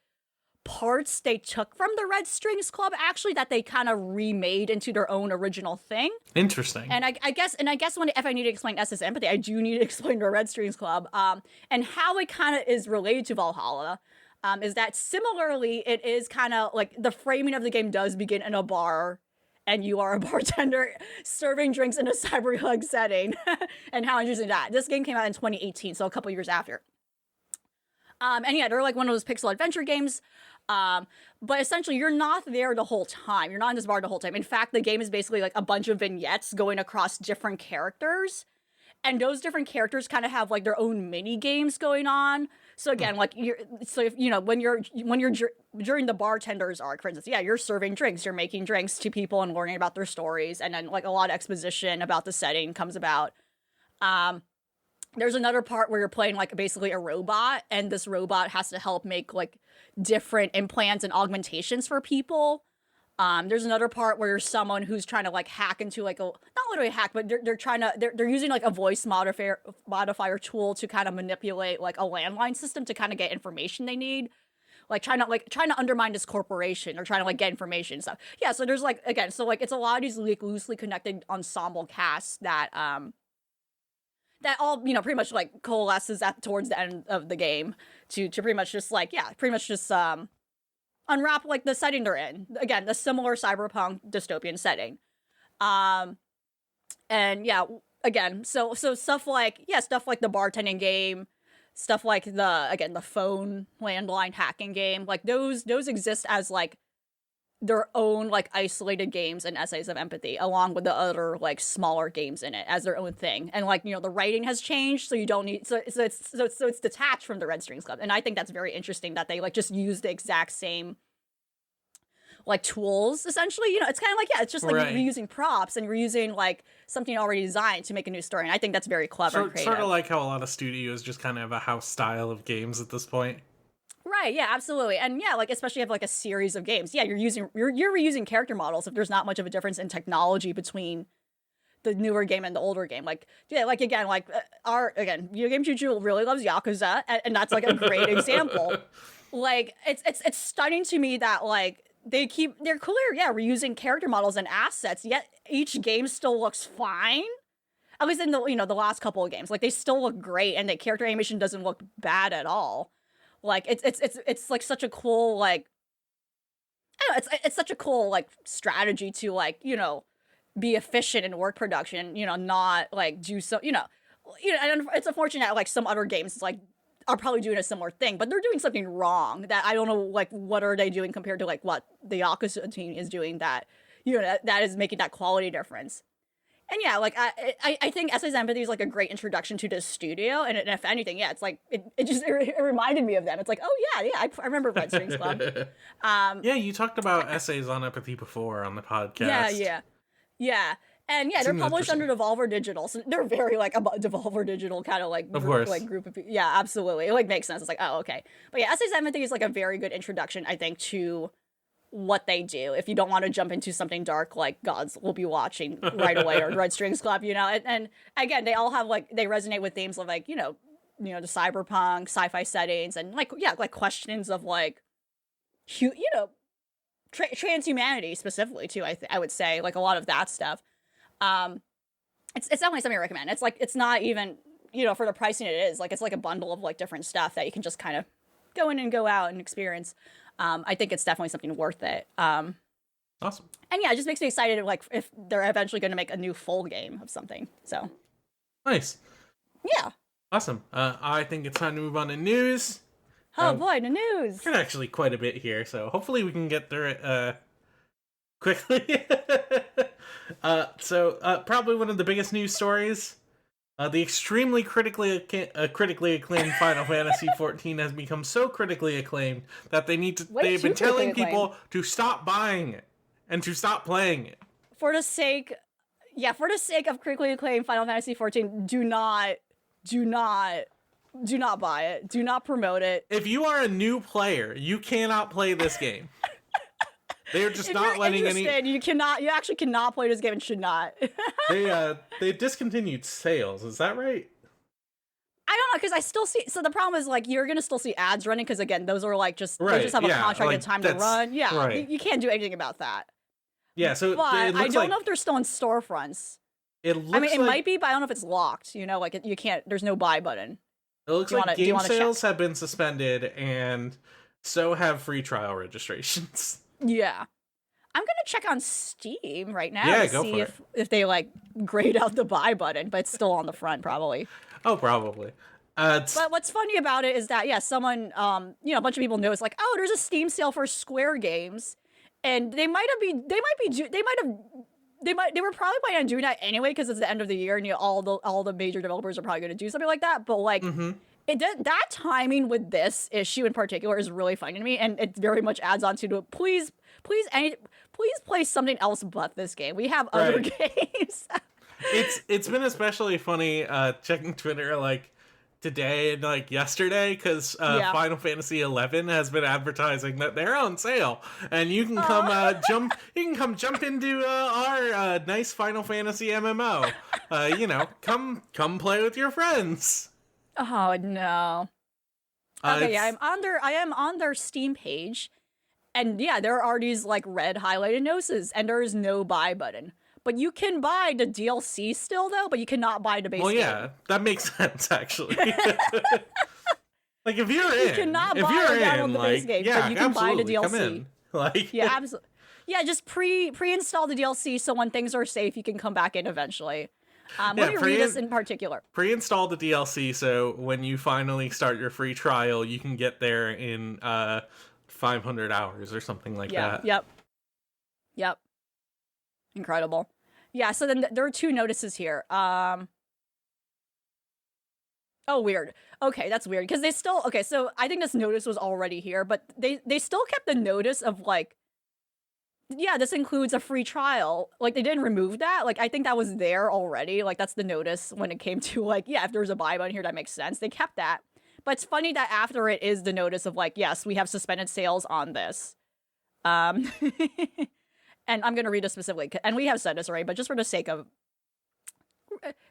parts they took from the Red Strings Club, actually, that they kind of remade into their own original thing. Interesting. And I guess if I need to explain SS Empathy, I do need to explain the Red Strings Club, and how it kind of is related to Valhalla. Is that similarly, it is kind of like the framing of the game does begin in a bar, and you are a bartender serving drinks in a cyberpunk setting, and how interesting that. This game came out in 2018, so a couple years after. And yeah, they're like one of those pixel adventure games. But essentially, you're not there the whole time. You're not in this bar the whole time. In fact, the game is basically like a bunch of vignettes going across different characters. And those different characters kind of have like their own mini games going on. So again, like when you're during the bartender's arc, for instance, yeah, you're serving drinks, you're making drinks to people and learning about their stories. And then like a lot of exposition about the setting comes about. There's another part where you're playing like basically a robot, and this robot has to help make like different implants and augmentations for people. There's another part where you're someone who's trying to like hack into like not literally hack, but they're using like a voice modifier tool to kind of manipulate like a landline system to kind of get information they need. Like trying to undermine this corporation or trying to like get information and stuff. Yeah, so there's like, again, so like it's a lot of these like loosely connected ensemble casts that all, pretty much like coalesces towards the end of the game to pretty much just like, unwrap like the setting they're in. Again, the similar cyberpunk dystopian setting. And yeah, again, so stuff like the bartending game, stuff like the phone landline hacking game, like those exist as like their own like isolated games and Essays of Empathy, along with the other like smaller games in it as their own thing. And like, the writing has changed, so you don't need it's detached from the Red Strings Club. And I think that's very interesting that they like just use the exact same like tools, essentially. It's kind of like, it's just like reusing props and reusing like something already designed to make a new story. And I think that's very clever and creative. Sort of like how a lot of studios just kind of have a house style of games at this point. Right, yeah, absolutely. And yeah, like especially have like a series of games. Yeah, you're reusing character models if there's not much of a difference in technology between the newer game and the older game. Like, yeah, like again, like Video Game Juju really loves Yakuza, and that's like a great example. Like it's stunning to me that like they're clear, reusing character models and assets, yet each game still looks fine. At least in the the last couple of games. Like they still look great, and the character animation doesn't look bad at all. Like it's like such a cool like, I don't know, it's such a cool like strategy to like be efficient in work production, not like do so and it's unfortunate that like some other games like are probably doing a similar thing, but they're doing something wrong that I don't know like what are they doing compared to like what the Yakuza team is doing that that is making that quality difference. And yeah, like I think Essays Empathy is like a great introduction to this studio, and if anything, it's like it reminded me of them. It's like, oh yeah, I remember Red Strings Club. Yeah, you talked about Essays on Empathy before on the podcast. Yeah. And yeah, they're published under Devolver Digital, so they're very like a Devolver Digital kind of like group of people. Yeah, absolutely. It like makes sense. It's like, oh okay, but yeah, Essays Empathy is like a very good introduction, I think, to what they do if you don't want to jump into something dark like Gods Will Be Watching right away or Red Strings Club, and again, they all have like, they resonate with themes of like the cyberpunk sci-fi settings and like questions of like transhumanity specifically too. I would say like a lot of that stuff. It's definitely something I recommend. It's like, it's not even for the pricing it is, like it's like a bundle of like different stuff that you can just kind of go in and go out and experience. I think it's definitely something worth it. Awesome. And yeah, it just makes me excited, like, if they're eventually going to make a new full game of something. So. Nice. Yeah. Awesome. I think it's time to move on to news. Oh boy, the news. There's actually quite a bit here, so hopefully we can get through it quickly. Probably one of the biggest news stories. The extremely critically acclaimed Final Fantasy XIV has become so critically acclaimed that they've been telling people to stop buying it and to stop playing it. For the sake of critically acclaimed Final Fantasy XIV, do not buy it. Do not promote it. If you are a new player, you cannot play this game. They're just not letting any. You actually cannot play this game and should not. They discontinued sales. Is that right? I don't know, because I still see. So the problem is, like, you're gonna still see ads running, because again, those are like just they just have a contract and time to run. Yeah, right. You can't do anything about that. Yeah, so but I don't know if they're still in storefronts. It might be, but I don't know if it's locked. You know, like you can't. There's no buy button. It looks like game sales have been suspended, and so have free trial registrations. Yeah. I'm gonna check on Steam right now to see if they like grayed out the buy button, but it's still on the front probably. Oh, probably. But what's funny about it is that someone a bunch of people noticed, like, oh, there's a Steam sale for Square games, and they were probably planning on doing that anyway because it's the end of the year and all the major developers are probably going to do something like that. But like, that timing with this issue in particular is really funny to me, and it very much adds on to it. Please play something else but this game. We have other games. It's been especially funny checking Twitter like today and like yesterday because Final Fantasy XI has been advertising that they're on sale and you can come jump into our nice Final Fantasy MMO. Come play with your friends. Oh no. Okay, I am on their Steam page, and there are these like red highlighted notices, and there is no buy button. But you can buy the DLC still, though, but you cannot buy the base game. Well, yeah, that makes sense, actually. Like, if you're in, you cannot buy or download the base game, but you can buy the DLC. Come in. Like, yeah, absolutely. Yeah, just pre-install the DLC, so when things are safe, you can come back in eventually. Let me read this in particular. Pre-install the DLC, so when you finally start your free trial, you can get there in 500 hours or something like that. Yep. Incredible. Yeah, so then there are two notices here. Oh, weird. Okay, that's weird. Because so I think this notice was already here, but they still kept the notice of like, this includes a free trial. Like, they didn't remove that. Like, I think that was there already. Like, that's the notice when it came to like, if there's a buy button here, that makes sense. They kept that. But it's funny that after it is the notice of like, yes, we have suspended sales on this. And I'm going to read it specifically, and we have said this already, but just for the sake of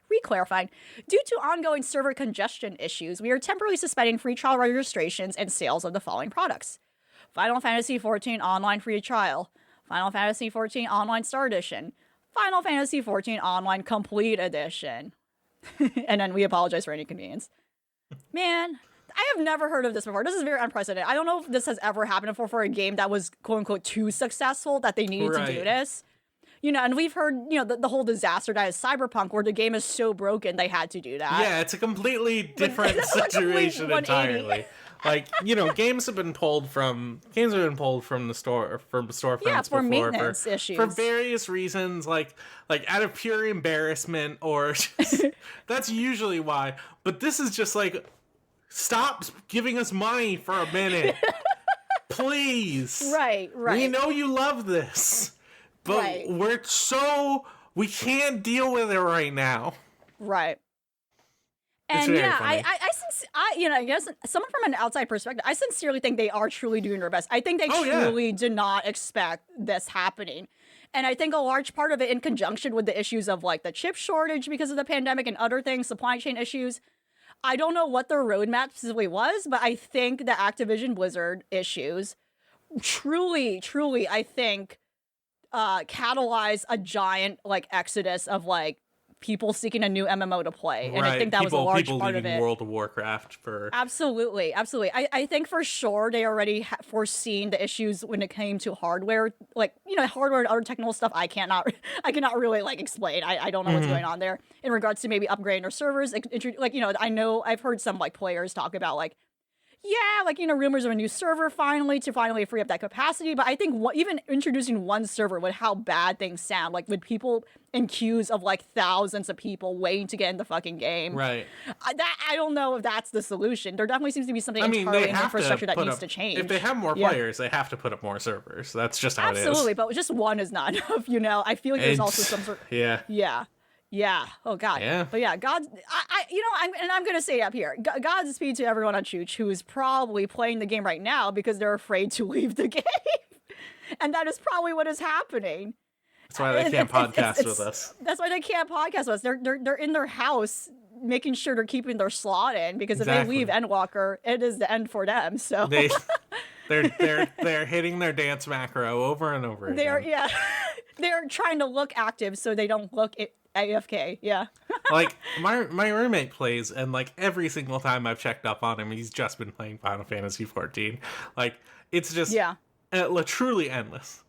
re-clarifying, due to ongoing server congestion issues, we are temporarily suspending free trial registrations and sales of the following products: Final Fantasy XIV Online Free Trial, Final Fantasy XIV Online Star Edition, Final Fantasy XIV Online Complete Edition. And then we apologize for any inconvenience. Man, I have never heard of this before. This is very unprecedented. I don't know if this has ever happened before for a game that was quote-unquote too successful that they needed to do this. And we've heard, the whole disaster that is Cyberpunk, where the game is so broken they had to do that. Yeah, it's a completely different situation entirely. Like, games have been pulled from the storefronts for before maintenance issues. For various reasons, like out of pure embarrassment or just, that's usually why. But this is just like, stop giving us money for a minute. Please. Right. We know you love this. But we can't deal with it right now. Right. And I guess someone from an outside perspective, I sincerely think they are truly doing their best. I think they truly did not expect this happening. And I think a large part of it, in conjunction with the issues of like the chip shortage because of the pandemic and other things, supply chain issues, I don't know what their roadmap specifically was, but I think the Activision Blizzard issues truly, I think, catalyzed a giant like exodus of like people seeking a new MMO to play. And I think that was a large part of it. World of Warcraft for... Absolutely. I think for sure they already foreseen the issues when it came to hardware. Like, hardware and other technical stuff I cannot really, like, explain. I don't know what's going on there in regards to maybe upgrading their servers. Like, I know I've heard some, like, players talk about, like, yeah, like, rumors of a new server finally free up that capacity. But I think even introducing one server with how bad things sound, like with people in queues of like thousands of people waiting to get in the fucking game. Right. I don't know if that's the solution. There definitely seems to be something entirely in infrastructure that needs to change. If they have more players, they have to put up more servers. That's just how it is. Absolutely, but just one is not enough, I feel like there's also some sort of... Yeah. Oh God. Yeah. But yeah, God. I'm gonna say up here, Godspeed to everyone on Chooch who is probably playing the game right now because they're afraid to leave the game, and that is probably what is happening. That's why they can't podcast with us. That's why they can't podcast with us. They're in their house making sure they're keeping their slot in because if they leave Endwalker, it is the end for them. So they're hitting their dance macro over and over again. They're trying to look active so they don't look AFK, Like, my roommate plays, and, like, every single time I've checked up on him, he's just been playing Final Fantasy XIV. Like, it's just truly endless.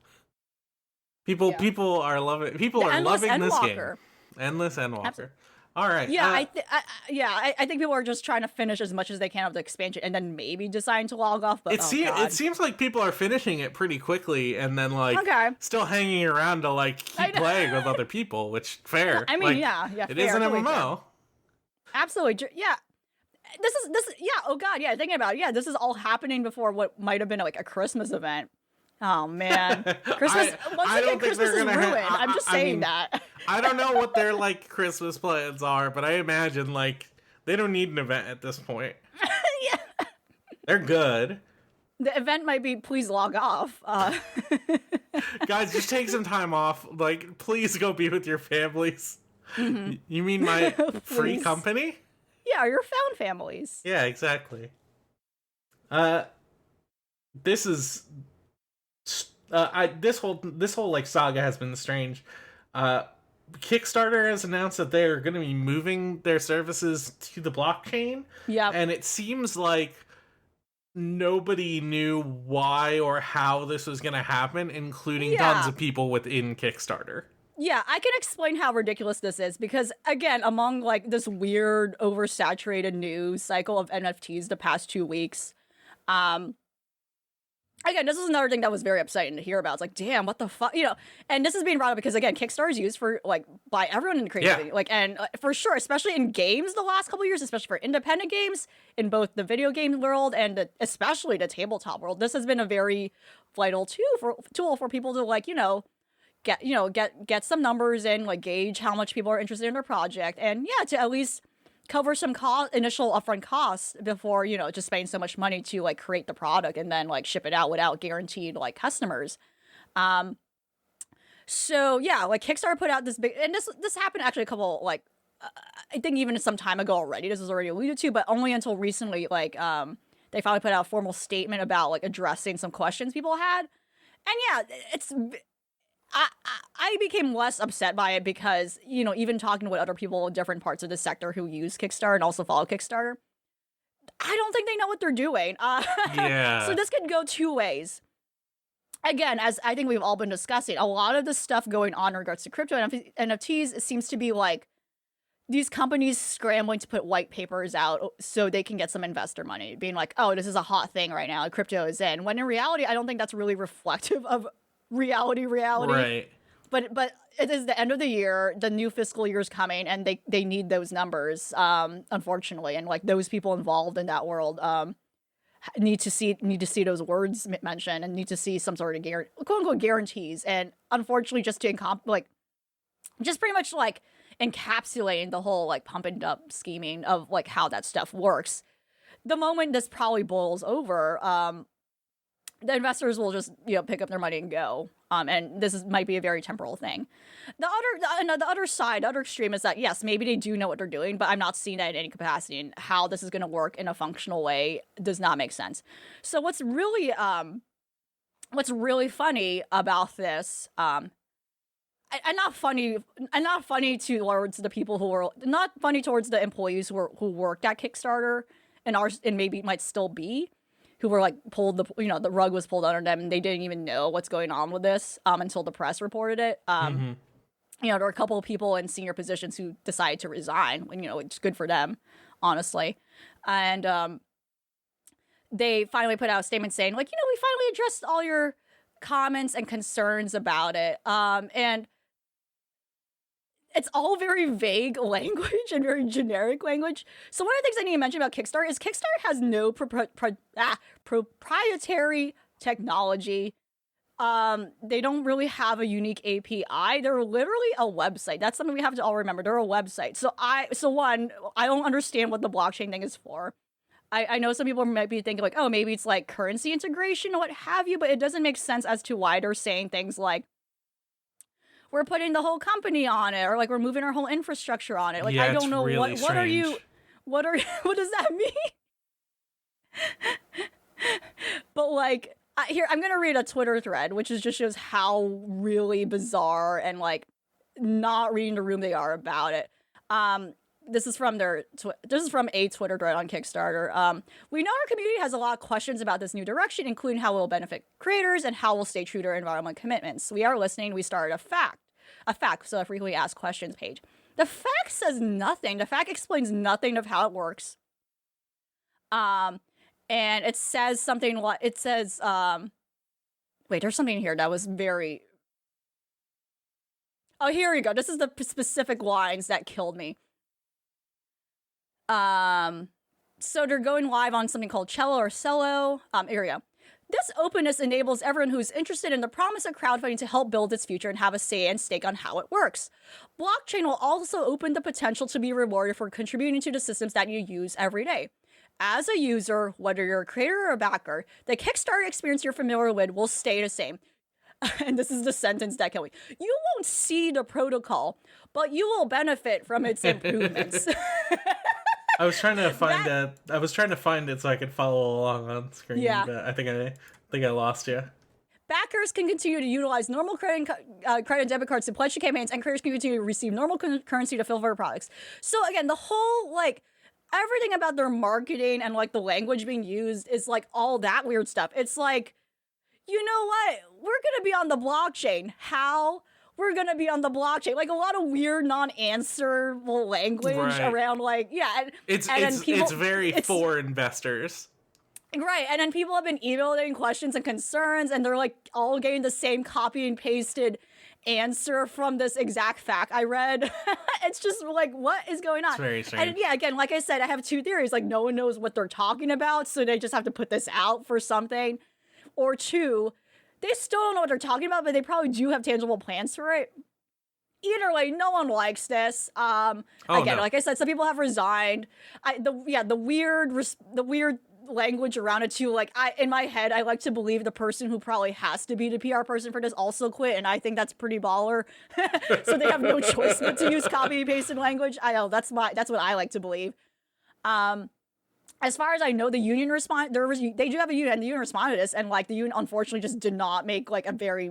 People are loving this game. Endless Endwalker. All right. Yeah, I think people are just trying to finish as much as they can of the expansion and then maybe deciding to log off. But it seems like people are finishing it pretty quickly and then still hanging around to keep playing with other people, which fair. I mean, it is an MMO. Absolutely, yeah. This is oh God, yeah. Thinking about it, this is all happening before what might have been like a Christmas event. Oh man, Christmas! Christmas is ruined. I'm just saying that. I don't know what their Christmas plans are, but I imagine they don't need an event at this point. Yeah, they're good. The event might be please log off. Guys, just take some time off. Please go be with your families. Mm-hmm. You mean my free company? Yeah, your found families. Yeah, exactly. This is. This whole saga has been strange. Kickstarter has announced that they're going to be moving their services to the blockchain. Yeah, and it seems like nobody knew why or how this was going to happen, including tons of people within Kickstarter. Yeah, I can explain how ridiculous this is because, again, among this weird oversaturated news cycle of NFTs the past 2 weeks, again, this is another thing that was very upsetting to hear about. It's like, damn, what the fuck, And this is being brought up because, again, Kickstarter is used for by everyone in creativity, and for sure, especially in games the last couple of years, especially for independent games in both the video game world and especially the tabletop world. This has been a very vital tool for people to get some numbers and gauge how much people are interested in their project, and to at least cover some initial upfront costs before, just spending so much money to create the product and then ship it out without guaranteed customers. So yeah, Kickstarter put out this big, and this happened actually a couple I think even some time ago already. This was already alluded to, but only until recently they finally put out a formal statement about addressing some questions people had. And yeah, it's I became less upset by it because, even talking with other people in different parts of the sector who use Kickstarter and also follow Kickstarter, I don't think they know what they're doing. So this could go two ways. Again, as I think we've all been discussing, a lot of the stuff going on in regards to crypto and NFTs, it seems to be these companies scrambling to put white papers out so they can get some investor money, being oh, this is a hot thing right now, crypto is in. When in reality, I don't think that's really reflective of reality. Right. But it is the end of the year, the new fiscal year is coming, and they need those numbers, unfortunately, and those people involved in that world need to see those words mentioned and need to see some sort of quote unquote guarantees, and unfortunately just to just pretty much encapsulating the whole pumping up scheming of how that stuff works. The moment this probably boils over, the investors will just pick up their money and go. And this might be a very temporal thing. The other side, the other extreme is that yes, maybe they do know what they're doing, but I'm not seeing that in any capacity. And how this is going to work in a functional way does not make sense. So what's really funny about this, and not funny towards the people who were not funny towards the employees who worked at Kickstarter and maybe might still be, who were like pulled the rug was pulled under them and they didn't even know what's going on with this until the press reported it. There were a couple of people in senior positions who decided to resign, and it's good for them, honestly. And they finally put out a statement saying, like, we finally addressed all your comments and concerns about it. And it's all very vague language and very generic language. So one of the things I need to mention about Kickstarter is Kickstarter has no proprietary technology. They don't really have a unique API. They're literally a website. That's something we have to all remember. They're a website. So I don't understand what the blockchain thing is for. I know some people might be thinking like, oh, maybe it's like currency integration or what have you, but it doesn't make sense as to why they're saying things like, we're putting the whole company on it, or like we're moving our whole infrastructure on it. Like, I don't know really what are you, what does that mean? But like, here, I'm going to read a Twitter thread, which just shows how really bizarre and like not reading the room they are about it. This is from a Twitter thread on Kickstarter. We know our community has a lot of questions about this new direction, including how it will benefit creators and how we'll stay true to our environmental commitments. We are listening. We started a fact, so a frequently asked questions page. The fact says nothing. The fact explains nothing of how it works. And it says something like, wait, there's something here that was very, oh, here we go. This is the specific lines that killed me. So they're going live on something called Cello or Cello. Here we go. This openness enables everyone who's interested in the promise of crowdfunding to help build its future and have a say and stake on how it works. Blockchain will also open the potential to be rewarded for contributing to the systems that you use every day. As a user, whether you're a creator or a backer, the Kickstarter experience you're familiar with will stay the same. And this is the sentence that killed me. You won't see the protocol, but you will benefit from its improvements. I was trying to find it so I could follow along on screen. Yeah. But I think I lost you. Backers can continue to utilize normal credit and debit cards to pledge to campaigns, and creators can continue to receive normal currency to fill for products. So again, the whole like everything about their marketing and like the language being used is like all that weird stuff. It's like, you know what? We're gonna be on the blockchain. How? We're going to be on the blockchain. Like a lot of weird non-answerable language around like, yeah. It's very for investors. Right. And then people have been emailing questions and concerns and they're like all getting the same copy and pasted answer from this exact fact I read. It's just like, what is going on? It's very strange. And yeah, again, like I said, I have two theories. Like no one knows what they're talking about. So they just have to put this out for something. Or two, they still don't know what they're talking about, but they probably do have tangible plans for it. Either way, no one likes this. Like I said, some people have resigned. The weird language around it too. Like in my head, I like to believe the person who probably has to be the PR person for this also quit, and I think that's pretty baller. So they have no choice but to use copy pasted language. I know that's what I like to believe. As far as I know, the union they do have a union, and the union responded to this, and like the union unfortunately just did not make like a very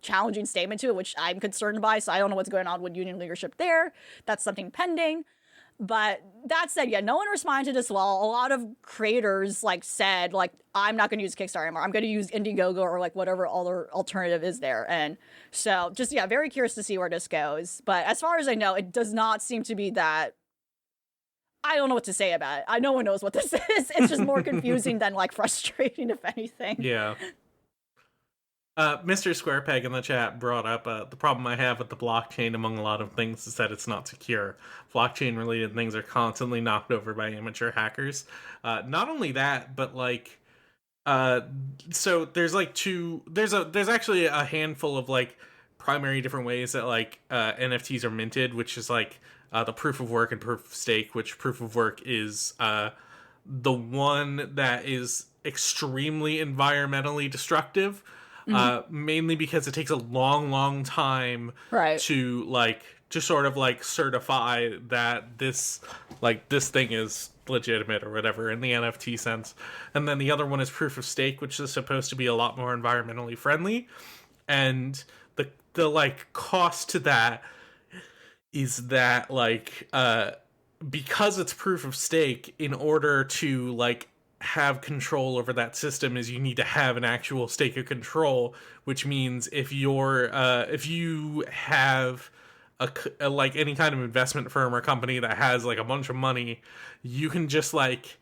challenging statement to it, which I'm concerned by. So I don't know what's going on with union leadership there. That's something pending. But that said, yeah, no one responded to this well. A lot of creators like said, like, I'm not going to use Kickstarter anymore. I'm going to use Indiegogo or like whatever other alternative is there. And so just, yeah, very curious to see where this goes. But as far as I know, it does not seem to be that. I don't know what to say about it. No one knows what this is. It's just more confusing than like frustrating, if anything. Yeah. Mr. Squarepeg in the chat brought up the problem I have with the blockchain, among a lot of things, is that it's not secure. Blockchain-related things are constantly knocked over by amateur hackers. Not only that, but like, so there's like there's actually a handful of like primary different ways that like NFTs are minted, which is like the proof of work and proof of stake, which proof of work is the one that is extremely environmentally destructive. Mainly because it takes a long time to like to sort of like certify that this thing is legitimate or whatever in the NFT sense. And then the other one is proof of stake, which is supposed to be a lot more environmentally friendly. And the like cost to that is that like because it's proof of stake, in order to like have control over that system is you need to have an actual stake of control, which means if you have a like any kind of investment firm or company that has like a bunch of money, you can just like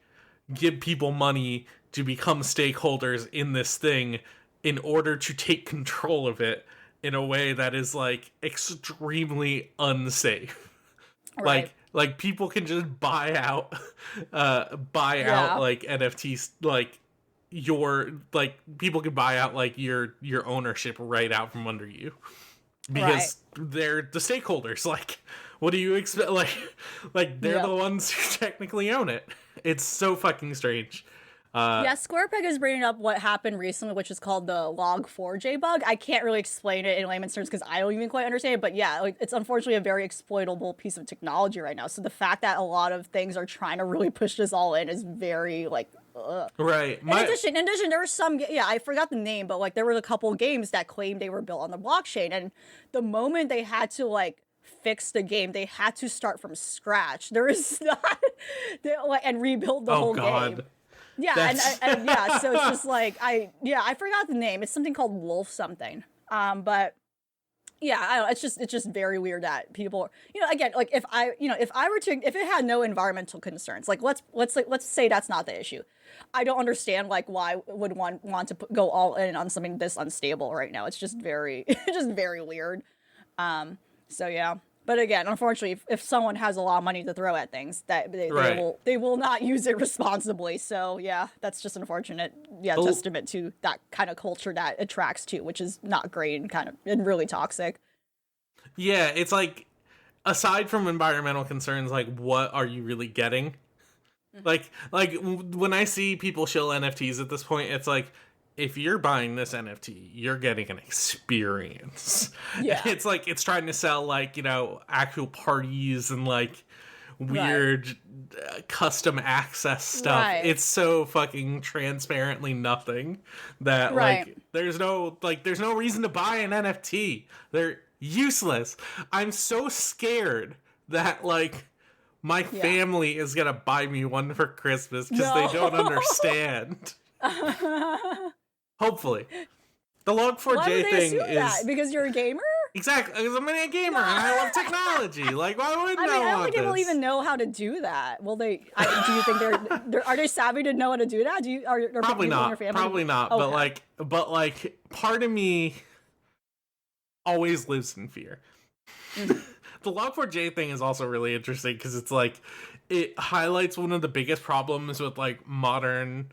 give people money to become stakeholders in this thing in order to take control of it in a way that is like extremely unsafe. Right. Like people can just buy out like NFTs, like your like people can buy out like your ownership right out from under you because they're the stakeholders. Like, what do you expect? Like they're the ones who technically own it. It's so fucking strange. Squarepeg is bringing up what happened recently, which is called the Log4j bug. I can't really explain it in layman's terms because I don't even quite understand it, but yeah, like, it's unfortunately a very exploitable piece of technology right now. So the fact that a lot of things are trying to really push this all in is very, like, ugh. Right. In addition, there were some, I forgot the name, but, like, there were a couple games that claimed they were built on the blockchain, and the moment they had to, like, fix the game, they had to start from scratch. There is not, and rebuild the whole game. Yeah, and yeah, so it's just like, I forgot the name. It's something called Wolf something. But yeah, I don't know, it's just very weird that people, again, like if it had no environmental concerns, like let's say that's not the issue. I don't understand like why would one want to go all in on something this unstable right now. It's just very weird. So yeah. But again, unfortunately, if someone has a lot of money to throw at things, that they will not use it responsibly. So yeah, that's just unfortunate. Yeah, testament to that kind of culture that attracts to, which is not great and really toxic. Yeah, it's like, aside from environmental concerns, like what are you really getting? Like when I see people shill NFTs at this point, it's like, if you're buying this NFT, you're getting an experience. Yeah. It's like, it's trying to sell, like, actual parties and, like, weird custom access stuff. Right. It's so fucking transparently nothing that, like, there's no reason to buy an NFT. They're useless. I'm so scared that, like, my family is gonna buy me one for Christmas because they don't understand. Hopefully. The Log4j thing is... that? Because you're a gamer? Exactly, because I'm a gamer and I love technology. Like, why wouldn't I don't think people even know how to do that. Will they... do you think are they savvy to know how to do that? Are Probably not. In your family? Probably not. Okay. But part of me always lives in fear. Mm-hmm. The Log4j thing is also really interesting because it's like, it highlights one of the biggest problems with like modern...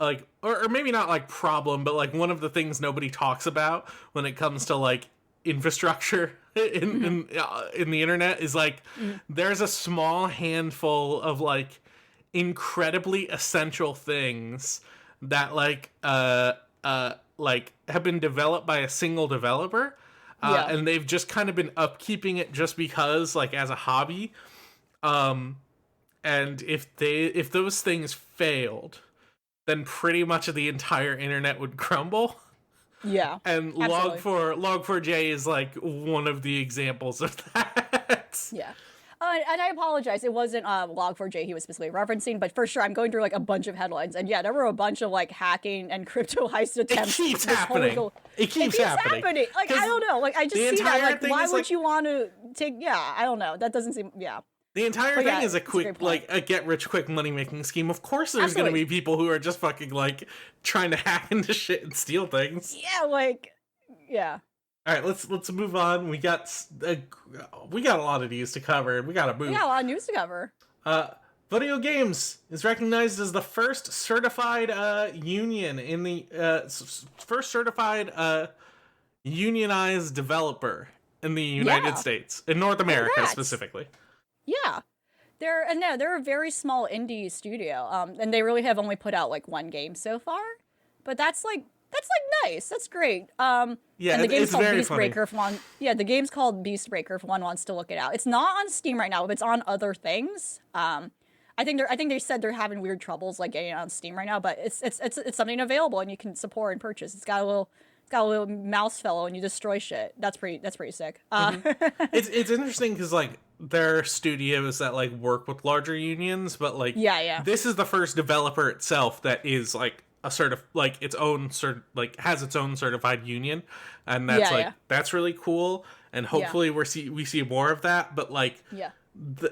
like, or maybe not like problem, but like one of the things nobody talks about when it comes to like infrastructure in the internet is like, there's a small handful of like incredibly essential things that like have been developed by a single developer, and they've just kind of been upkeeping it just because, like, as a hobby, and if those things failed, then pretty much the entire internet would crumble. Yeah. And Log4j is like one of the examples of that. Yeah. And I apologize, it wasn't Log4j he was specifically referencing, but for sure I'm going through like a bunch of headlines, and yeah, there were a bunch of like hacking and crypto heist attempts. It keeps happening. It keeps happening. Like, I don't know. Like, I just see that. Like, why would you want to take? Yeah, I don't know. That doesn't seem. Yeah. The entire thing is a quick, like, a get-rich-quick money-making scheme. Of course there's going to be people who are just fucking, like, trying to hack into shit and steal things. Yeah, like, yeah. All right, let's move on. We got a lot of news to cover. We got to move. We got a lot of news to cover. Vodeo Games is recognized as the first certified union in the first certified unionized developer in the United States, in North America specifically. Yeah, they're a very small indie studio, and they really have only put out like one game so far, but that's nice. That's great. And the game's called Beastbreaker. The game's called Beastbreaker. If one wants to look it out, it's not on Steam right now, but it's on other things. I think they said they're having weird troubles like getting it on Steam right now, but it's something available and you can support and purchase. It's got got a little mouse fellow and you destroy shit. That's pretty sick. It's interesting because like there are studios that like work with larger unions, but like this is the first developer itself that is like a sort of like its own like has its own certified union, and that's that's really cool. And hopefully we see more of that. But like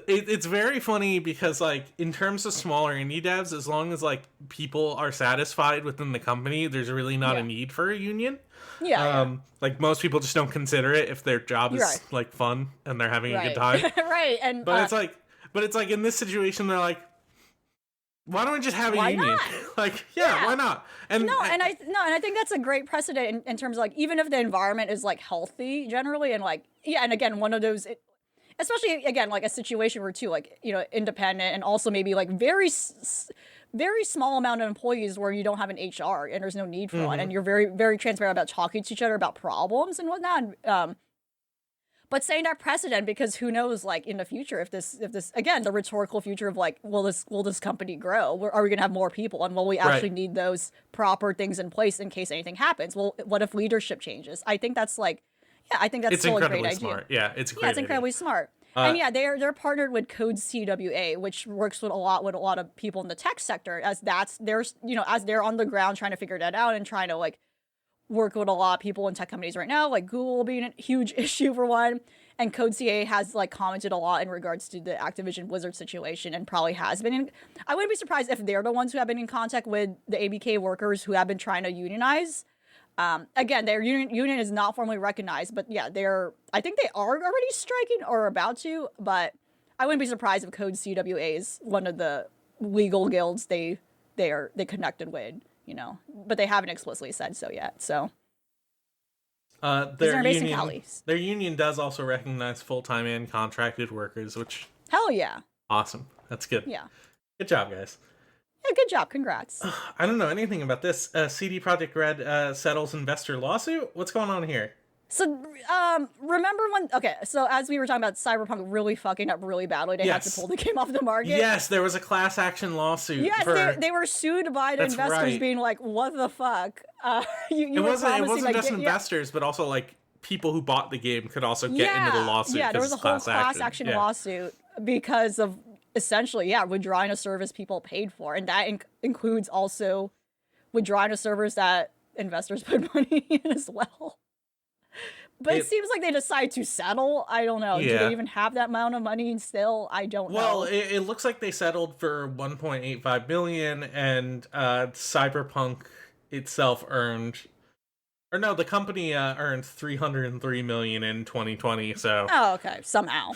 it's very funny because like in terms of smaller indie devs, as long as like people are satisfied within the company, there's really not a need for a union. Like most people just don't consider it if their job is like fun and they're having a good time. And but it's like in this situation they're like, why don't we just have a union? Not? Like why not? And I think that's a great precedent in terms of like, even if the environment is like healthy generally, and like and again, one of those especially again like a situation where too like, you know, independent and also maybe like very small amount of employees where you don't have an HR and there's no need for one, and you're very, very transparent about talking to each other about problems and whatnot. But saying that precedent, because who knows, like in the future, if this again, the rhetorical future of like, will this company grow? Are we gonna have more people, and will we actually need those proper things in place in case anything happens? Well, what if leadership changes? I think that's like, I think that's still a great idea. Smart. Yeah, it's incredibly smart. And they're partnered with Code CWA, which works with a lot of people in the tech sector, as they're on the ground trying to figure that out and trying to like work with a lot of people in tech companies right now, like Google being a huge issue for one. And Code CA has like commented a lot in regards to the Activision Blizzard situation, and probably has been I wouldn't be surprised if they're the ones who have been in contact with the ABK workers who have been trying to unionize. Again, their union is not formally recognized, but I think they are already striking or about to, but I wouldn't be surprised if Code CWA is one of the legal guilds they connected with, you know, but they haven't explicitly said so yet. So their union does also recognize full-time and contracted workers, which awesome. That's good. Good job, guys. Yeah, good job. Congrats. I don't know anything about this. CD Projekt Red settles investor lawsuit. What's going on here? So, remember when... Okay, so as we were talking about Cyberpunk really fucking up really badly, they had to pull the game off the market. Yes, there was a class action lawsuit. Yes, they were sued by the investors being like, what the fuck? It wasn't just investors, but also like people who bought the game could also get into the lawsuit. Yeah, there was a whole class action lawsuit because of... essentially, withdrawing a service people paid for. And that includes also withdrawing a service that investors put money in as well. But it seems like they decide to settle. I don't know. Do they even have that amount of money still? I don't know. Well, it looks like they settled for $1.85 billion, and Cyberpunk itself earned... Or no, the company earned $303 million in 2020, so... Oh, okay. Somehow.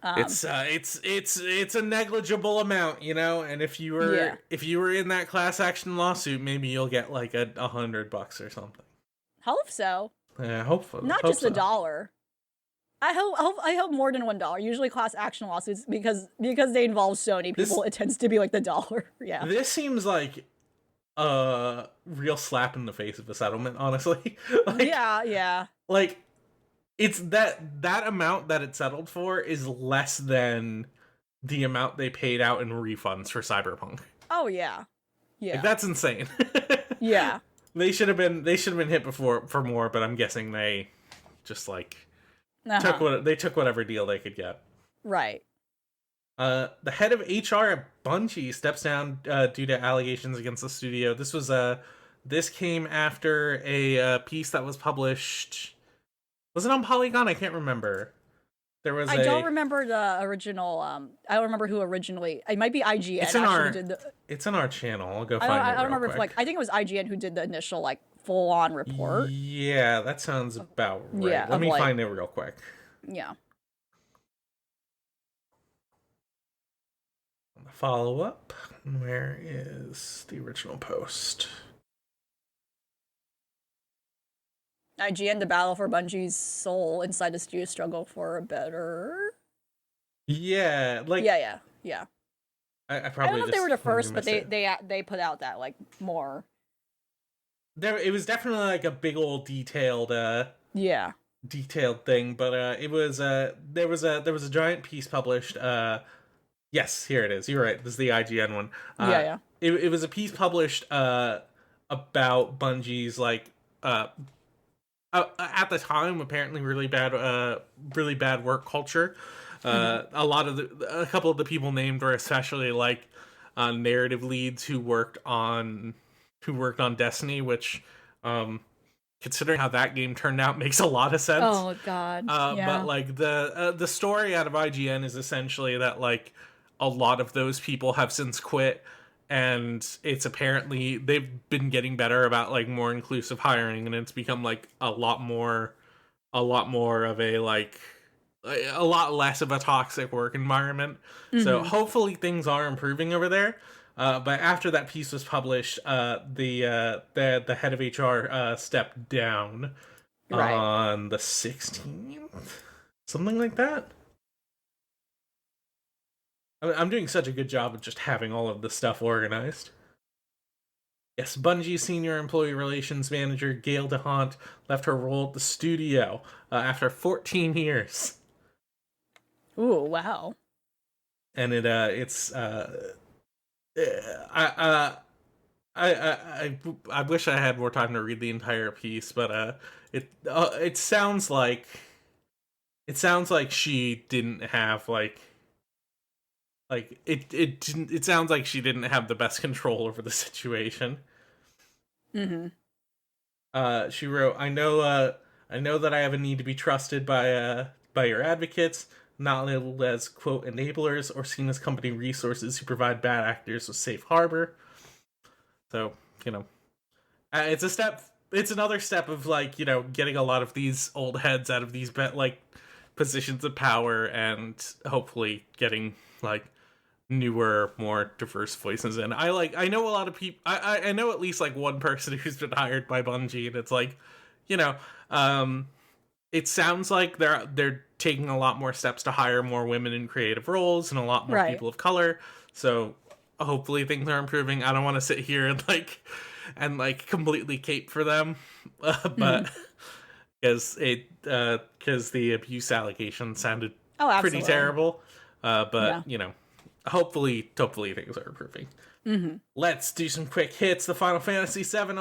It's a negligible amount, you know, and if you were in that class action lawsuit, maybe you'll get like $100 or something. Hope so. Yeah, hopefully. Not just $1. I hope more than $1. Usually class action lawsuits, because they involve Sony, it tends to be like the dollar. Yeah. This seems like a real slap in the face of a settlement, honestly. Like it's that amount that it settled for is less than the amount they paid out in refunds for Cyberpunk. Oh yeah. Yeah. Like, that's insane. Yeah. They should have been hit before for more, but I'm guessing they just like took whatever deal they could get. Right. The head of HR at Bungie steps down due to allegations against the studio. This came after a piece that was published. Was it on Polygon? I can't remember. I don't remember the original. I don't remember who originally. It might be IGN. It's in our channel. I'll go find it. I don't remember if I think it was IGN who did the initial like full on report. Yeah, that sounds about right. Yeah, let me find it real quick. Yeah. Follow up. Where is the original post? IGN, the battle for Bungie's soul inside the studio struggle for a better... Yeah, like... Yeah. I don't know if they were the first, but they put out that, like, more... It was definitely, like, a big old detailed... detailed thing, but there was a giant piece published... Yes, here it is. You're right. This is the IGN one. It was a piece published about Bungie's, like... at the time, apparently really bad work culture. A couple of the people named were especially like narrative leads who worked on Destiny, which, considering how that game turned out, makes a lot of sense. Oh God, yeah. But like the story out of IGN is essentially that like a lot of those people have since quit, and it's apparently they've been getting better about like more inclusive hiring, and it's become like a lot more of a like a lot less of a toxic work environment. So hopefully things are improving over there. But after that piece was published, the head of HR stepped down on the 16th, something like that. I'm doing such a good job of just having all of the stuff organized. Yes, Bungie senior employee relations manager Gail DeHont left her role at the studio after 14 years. Ooh, wow. And I wish I had more time to read the entire piece, but it sounds like she didn't have it sounds like she didn't have the best control over the situation. She wrote, I know that I have a need to be trusted by your advocates, not labeled as, quote, enablers or seen as company resources who provide bad actors with safe harbor. So, it's another step of like, getting a lot of these old heads out of these positions of power, and hopefully getting like newer, more diverse voices in. I know a lot of people. I know at least like one person who's been hired by Bungie, and it's like, it sounds like they're taking a lot more steps to hire more women in creative roles and a lot more people of color. So hopefully things are improving. I don't want to sit here and completely cape for them, but because the abuse allegation sounded pretty terrible. Hopefully things are improving. Let's do some quick hits. The Final Fantasy VII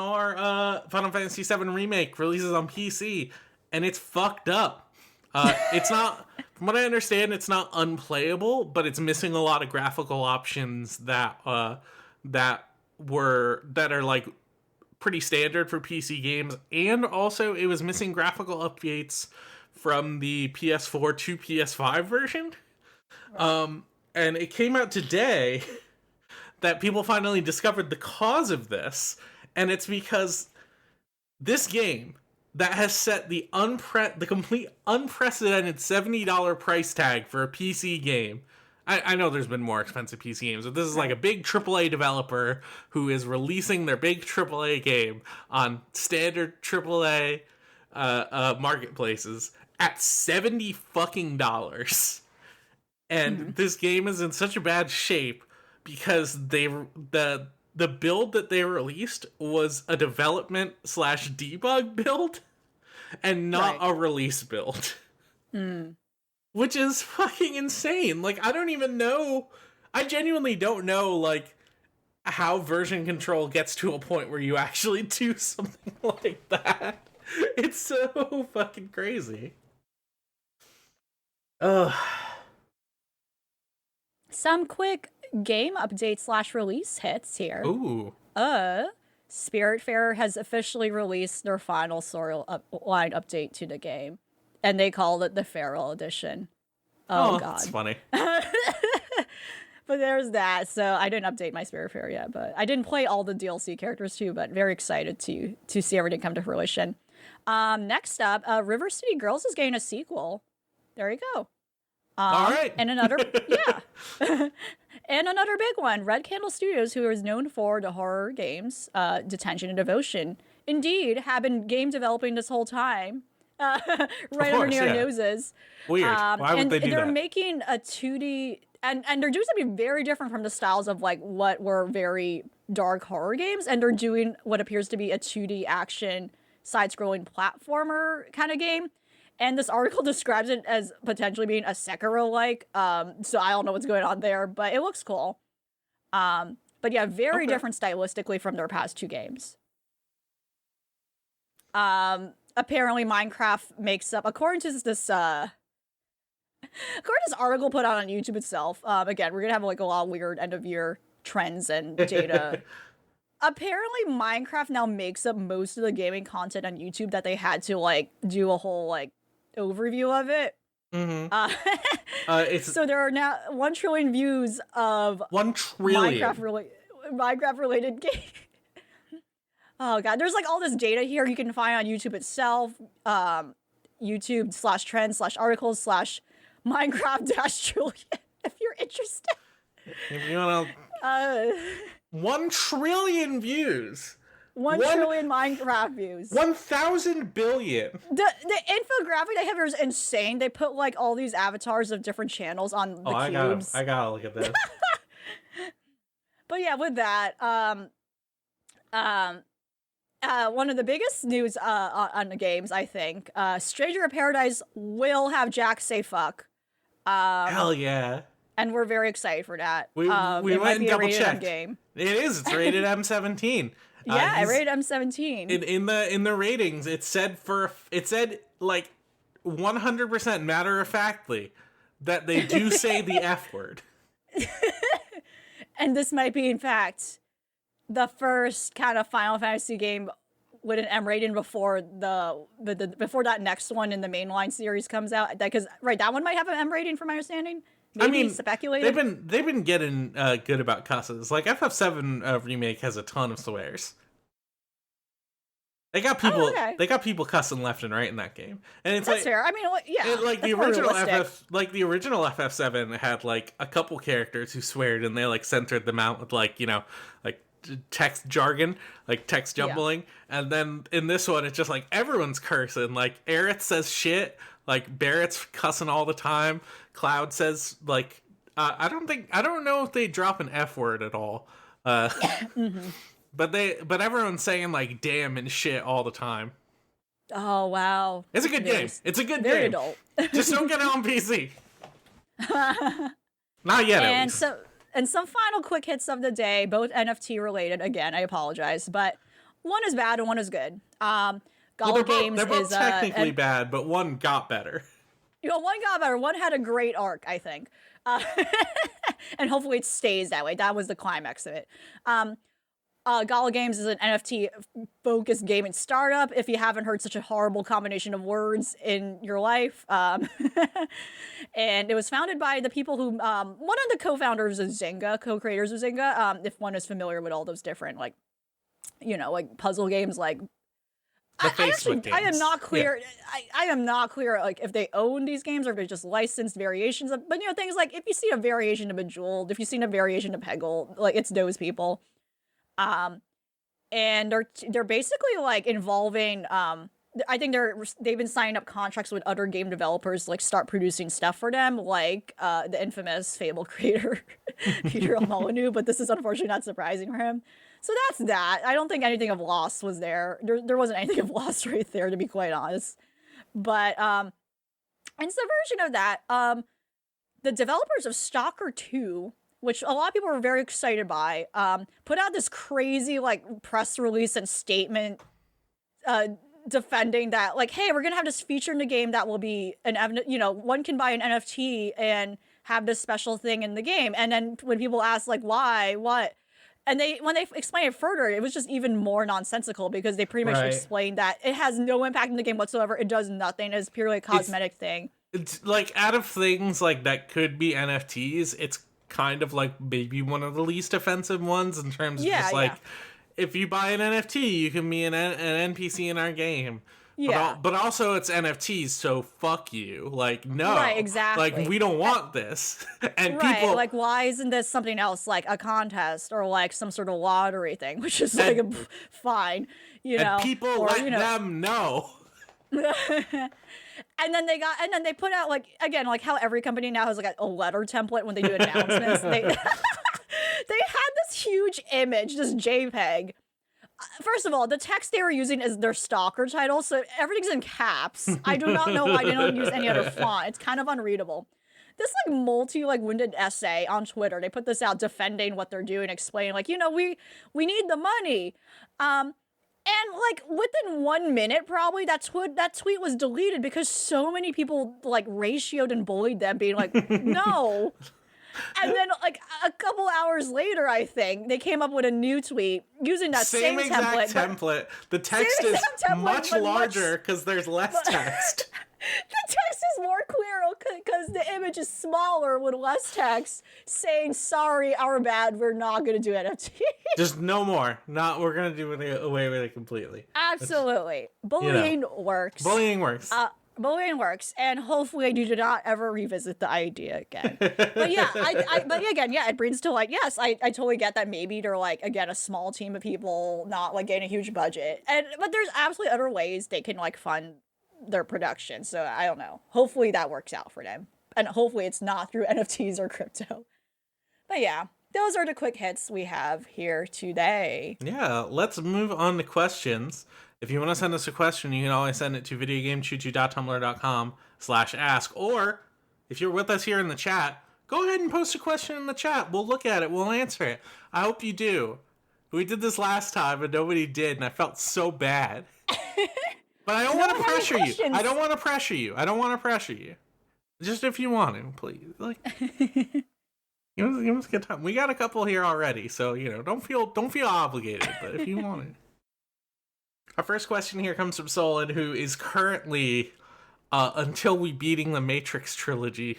Remake releases on PC, and it's fucked up. It's not, from what I understand, it's not unplayable, but it's missing a lot of graphical options that are like pretty standard for PC games, and also it was missing graphical updates from the PS4 to PS5 version. And it came out today that people finally discovered the cause of this, and it's because this game that has set the complete unprecedented $70 price tag for a PC game. I know there's been more expensive PC games, but this is like a big AAA developer who is releasing their big AAA game on standard AAA marketplaces at $70 fucking dollars. And this game is in such a bad shape because the build that they released was a development / debug build and not a release build. Which is fucking insane. Like, I don't even know. I genuinely don't know, like, how version control gets to a point where you actually do something like that. It's so fucking crazy. Ugh. Some quick game update / release hits here. Ooh. Spiritfarer has officially released their final storyline update to the game, and they called it the Feral Edition. Oh God. That's funny. But there's that. So I didn't update my Spiritfarer yet, but I didn't play all the DLC characters too, but very excited to see everything come to fruition. Next up, River City Girls is getting a sequel. There you go. All right. And another, and another big one, Red Candle Studios, who is known for the horror games, Detention and Devotion, indeed have been game developing this whole time, right under our noses. Weird. Why would they do that? They're making a 2D, and they're doing something very different from the styles of like what were very dark horror games, and they're doing what appears to be a 2D action side-scrolling platformer kind of game. And this article describes it as potentially being a Sekiro-like, so I don't know what's going on there, but it looks cool. But yeah, very different stylistically from their past two games. And apparently Minecraft makes up, according to this article put out on YouTube itself. Again, we're gonna have like a lot of weird end of year trends and data. Apparently, Minecraft now makes up most of the gaming content on YouTube that they had to like do a whole like overview of it. So there are now 1 trillion views of 1 trillion Minecraft related games. Oh god, there's like all this data here you can find on YouTube itself. YouTube/trends/articles/Minecraft-trillion if you're interested. If you want to 1 trillion views. 1 trillion Minecraft views. 1,000 billion. The infographic they have here is insane. They put like all these avatars of different channels on the cubes. I gotta look at this. But yeah, with that, one of the biggest news on the games, I think, Stranger of Paradise will have Jack say fuck. Hell yeah. And we're very excited for that. We went and double checked. Game. It is. It's rated M17. Yeah, I rated M17. In the ratings, it said like 100% matter of factly that they do say the F word. And this might be, in fact, the first kind of Final Fantasy game with an M rating before before that next one in the mainline series comes out. Because that one might have an M rating, from my understanding. Maybe speculated. They've been getting good about cusses. Like FF7 remake has a ton of swears. They got people. They got people cussing left and right in that game, and it's that's fair. I mean, yeah. The original FF7 had like a couple characters who swear, and they like centered them out with like text jargon, like text jumbling, and then in this one it's just like everyone's cursing. Like Aerith says shit, like Barrett's cussing all the time. Cloud says like I don't know if they drop an F word at all. But everyone's saying like damn and shit all the time. Oh wow. It's a good game. It's a good very game. Adult. Just don't get it on PC. Not yet, at least. And some final quick hits of the day, both NFT related. Again, I apologize, but one is bad and one is good. Gala Games they're both is technically bad, but one got better. One got better. One had a great arc, I think, and hopefully it stays that way. That was the climax of it. Gala Games is an NFT-focused gaming startup, if you haven't heard such a horrible combination of words in your life. And it was founded by the people who, one of the co-founders of Zynga, co-creators of Zynga, if one is familiar with all those different, like puzzle games, like... I am not clear. Yeah. I am not clear, like, if they own these games or if they're just licensed variations of... But, things like, if you see a variation of Bejeweled, if you've seen a variation of Peggle, like, it's those people. And they're basically like involving I think they've been signing up contracts with other game developers to like start producing stuff for them, like the infamous Fable creator Peter Molyneux, but this is unfortunately not surprising for him. So that's that. I don't think anything of Lost was there. There wasn't anything of Lost right there, to be quite honest. But in subversion of that, the developers of Stalker 2, which a lot of people were very excited by, put out this crazy like press release and statement defending that, like, hey, we're gonna have this feature in the game that will be one can buy an NFT and have this special thing in the game. And then when people ask like why, what, and when they explained it further, it was just even more nonsensical, because they pretty much explained that it has no impact in the game whatsoever. It does nothing. It's purely a cosmetic thing. It's like, out of things like that could be NFTs, it's kind of like maybe one of the least offensive ones in terms of just like, if you buy an NFT, you can be an NPC in our game. Yeah. But also it's NFTs, so fuck you. Like, no. Right, exactly. Like, we don't want this. And people... like, why isn't this something else, like a contest or like some sort of lottery thing, which is like fine, And people let them know. And then they put out, like, again, like how every company now has like a letter template when they do announcements. They had this huge image, this JPEG. First of all, the text they were using is their Stalker title, so everything's in caps. I do not know why they don't use any other font. It's kind of unreadable. This like winded essay on Twitter, they put this out defending what they're doing, explaining like, we need the money. And like within 1 minute, probably that tweet was deleted because so many people like ratioed and bullied them, being like, "No." And then like a couple hours later, I think they came up with a new tweet using that same exact template. The text is much larger because there's less text. The text is more clear because the image is smaller with less text saying, "Sorry, our bad, we're not going to do NFT." Just no more. We're going to do away with it completely. Absolutely. Bullying works. Bullying works. Bullying works, and hopefully I do not ever revisit the idea again. But yeah, but again, yeah, it brings to like, yes, I totally get that maybe they're like, again, a small team of people, not like getting a huge budget. But there's absolutely other ways they can like fund their production. So I don't know. Hopefully that works out for them. And hopefully it's not through NFTs or crypto. But yeah, those are the quick hits we have here today. Yeah, let's move on to questions. If you want to send us a question, you can always send it to videogamechoochoo.tumblr.com/ask. Or if you're with us here in the chat, go ahead and post a question in the chat. We'll look at it. We'll answer it. I hope you do. We did this last time and nobody did, and I felt so bad. But I don't want to pressure you. I don't want to pressure you. I don't want to pressure you. Just if you want to, please. Like, give us a good time. We got a couple here already, so don't feel obligated. But if you want to. Our first question here comes from Solid, who is currently until we beating the Matrix trilogy,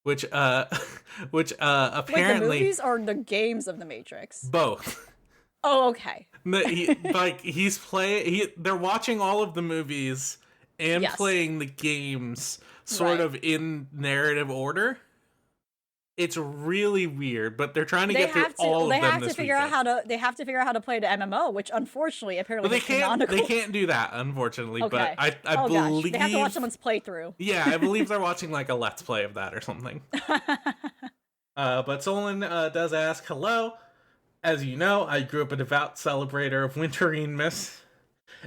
which apparently. Wait, the movies or the games of the Matrix? Both. Oh, okay. They're watching all of the movies and playing the games sort of in narrative order. It's really weird, but they're trying to get through all of them. They have to figure out how to play the MMO, which unfortunately apparently is canonical. They can't do that, unfortunately. Okay. But I gosh. believe They have to watch someone's playthrough. Yeah, I believe they're watching like a Let's Play of that or something. But Solon does ask, hello. As you know, I grew up a devout celebrator of Winterine Miss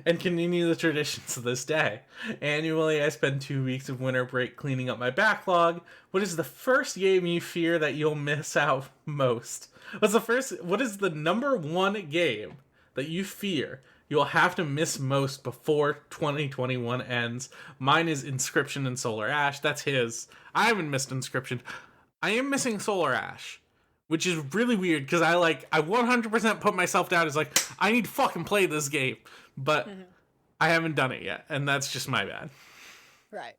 and continue the traditions to this day. Annually, I spend 2 weeks of winter break cleaning up my backlog. What is the first game you fear that you'll miss out most? What is the number one game that you fear you'll have to miss most before 2021 ends? Mine is Inscription and Solar Ash. That's his. I haven't missed Inscription. I am missing Solar Ash, which is really weird because I 100% put myself down as like, I need to fucking play this game, but I haven't done it yet, and that's just my bad. Right.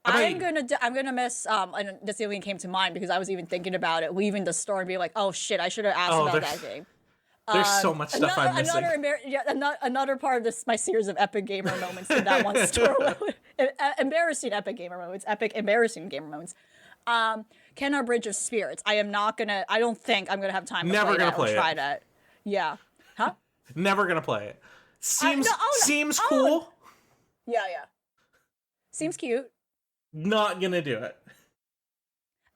I'm gonna miss and this even came to mind because I was even thinking about it, leaving the store and being like, oh shit, I should have asked about that game. There's so much stuff I'm missing. Another part of this, my series of epic gamer moments in that one store. Embarrassing epic gamer moments, epic embarrassing gamer moments. Kenna Bridge of Spirits. I don't think I'm gonna have time to try that. Yeah. Huh? Never gonna play it. Seems cool. Yeah. Seems cute. Not gonna do it.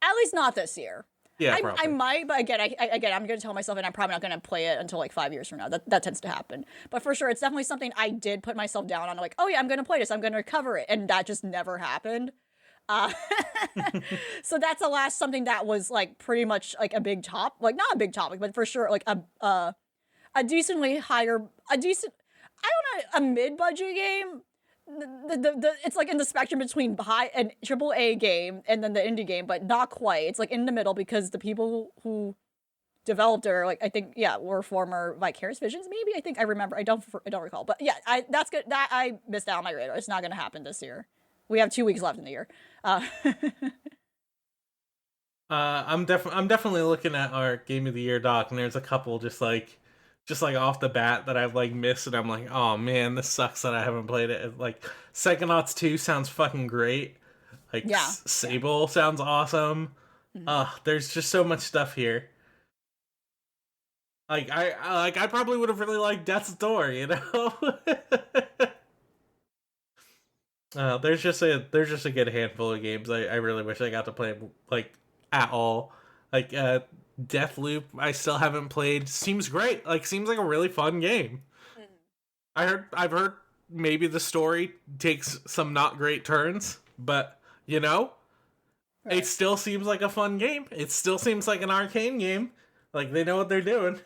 At least not this year. Yeah, I might, but again, I'm gonna tell myself, and I'm probably not gonna play it until like 5 years from now. That tends to happen. But for sure, it's definitely something I did put myself down on. Like, oh yeah, I'm gonna play this. I'm gonna cover it, and that just never happened. So that's the last something that was like pretty much like a big top, like not a big topic, but for sure like a decently higher, a mid-budget game. It's like in the spectrum between high and AAA game and then the indie game, but not quite. It's like in the middle because the people who developed are like, I think, were former Vicarious Visions. Maybe I remember. I don't recall, but yeah, that's good. That I missed out on my radar. It's not going to happen this year. We have 2 weeks left in the year. I'm definitely looking at our Game of the Year doc, and there's a couple just like off the bat that I've like missed, and I'm like, oh man, this sucks that I haven't played it. Like Psychonauts 2 sounds fucking great. Like Sable sounds awesome. There's just so much stuff here. Like I probably would have really liked Death's Door, you know. There's just a good handful of games I really wish I got to play like at all. Like Deathloop, I still haven't played. Seems great. Like seems like a really fun game. I've heard maybe the story takes some not great turns, but it still seems like a fun game. It still seems like an Arcane game. Like they know what they're doing.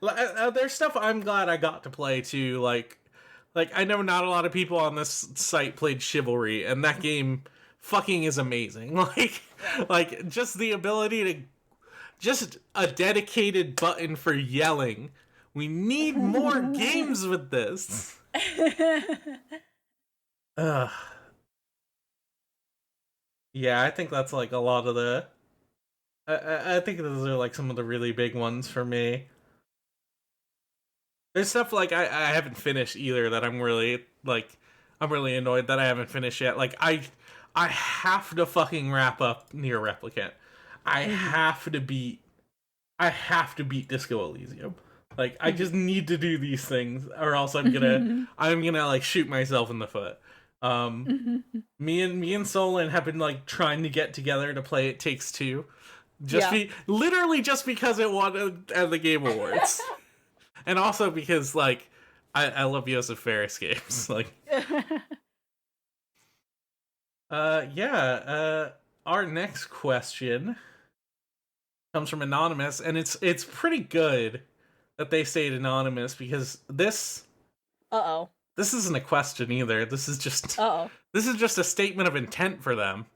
There's stuff I'm glad I got to play too. Like I know not a lot of people on this site played Chivalry, and that game fucking is amazing. Like just the ability to just a dedicated button for yelling. We need more games with this. Ugh. Yeah, I think that's like a lot of the. I think those are like some of the really big ones for me. There's stuff like I haven't finished either that I'm really annoyed that I haven't finished yet. Like I have to fucking wrap up Nier Replicant. I have to beat Disco Elysium. Like I just need to do these things, or else I'm gonna like shoot myself in the foot. Me and Solon have been like trying to get together to play It Takes Two, literally just because it won at the Game Awards, and also because like I love Joseph Fares games. Like, our next question comes from Anonymous, and it's pretty good that they stayed anonymous because this isn't a question either. This is just a statement of intent for them.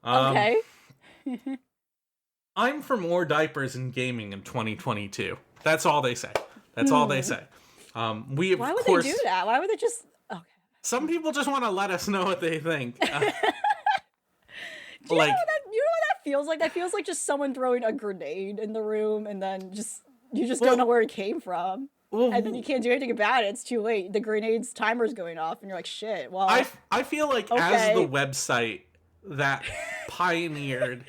Okay. I'm for more diapers in gaming in 2022. That's all they say. That's all they say. Why would they do that? Why would they just? Okay. Some people just want to let us know what they think. Do you know what that feels like? That feels like just someone throwing a grenade in the room, and then you don't know where it came from. Well, and then you can't do anything about it. It's too late. The grenade's timer's going off, and you're like, shit. Well, I feel like as the website that pioneered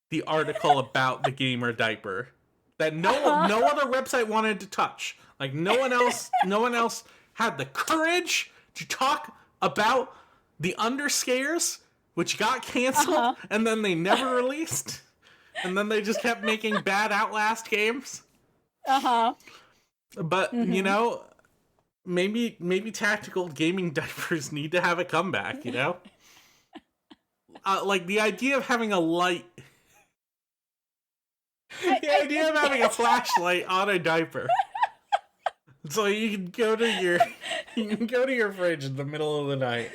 the article about the gamer diaper that no other website wanted to touch. Like no one else had the courage to talk about the Underscares, which got canceled, and then they never released, and then they just kept making bad Outlast games. But you know, maybe tactical gaming diapers need to have a comeback. You know, like the idea of having a light. The idea of having a flashlight on a diaper, so you can go to your fridge in the middle of the night.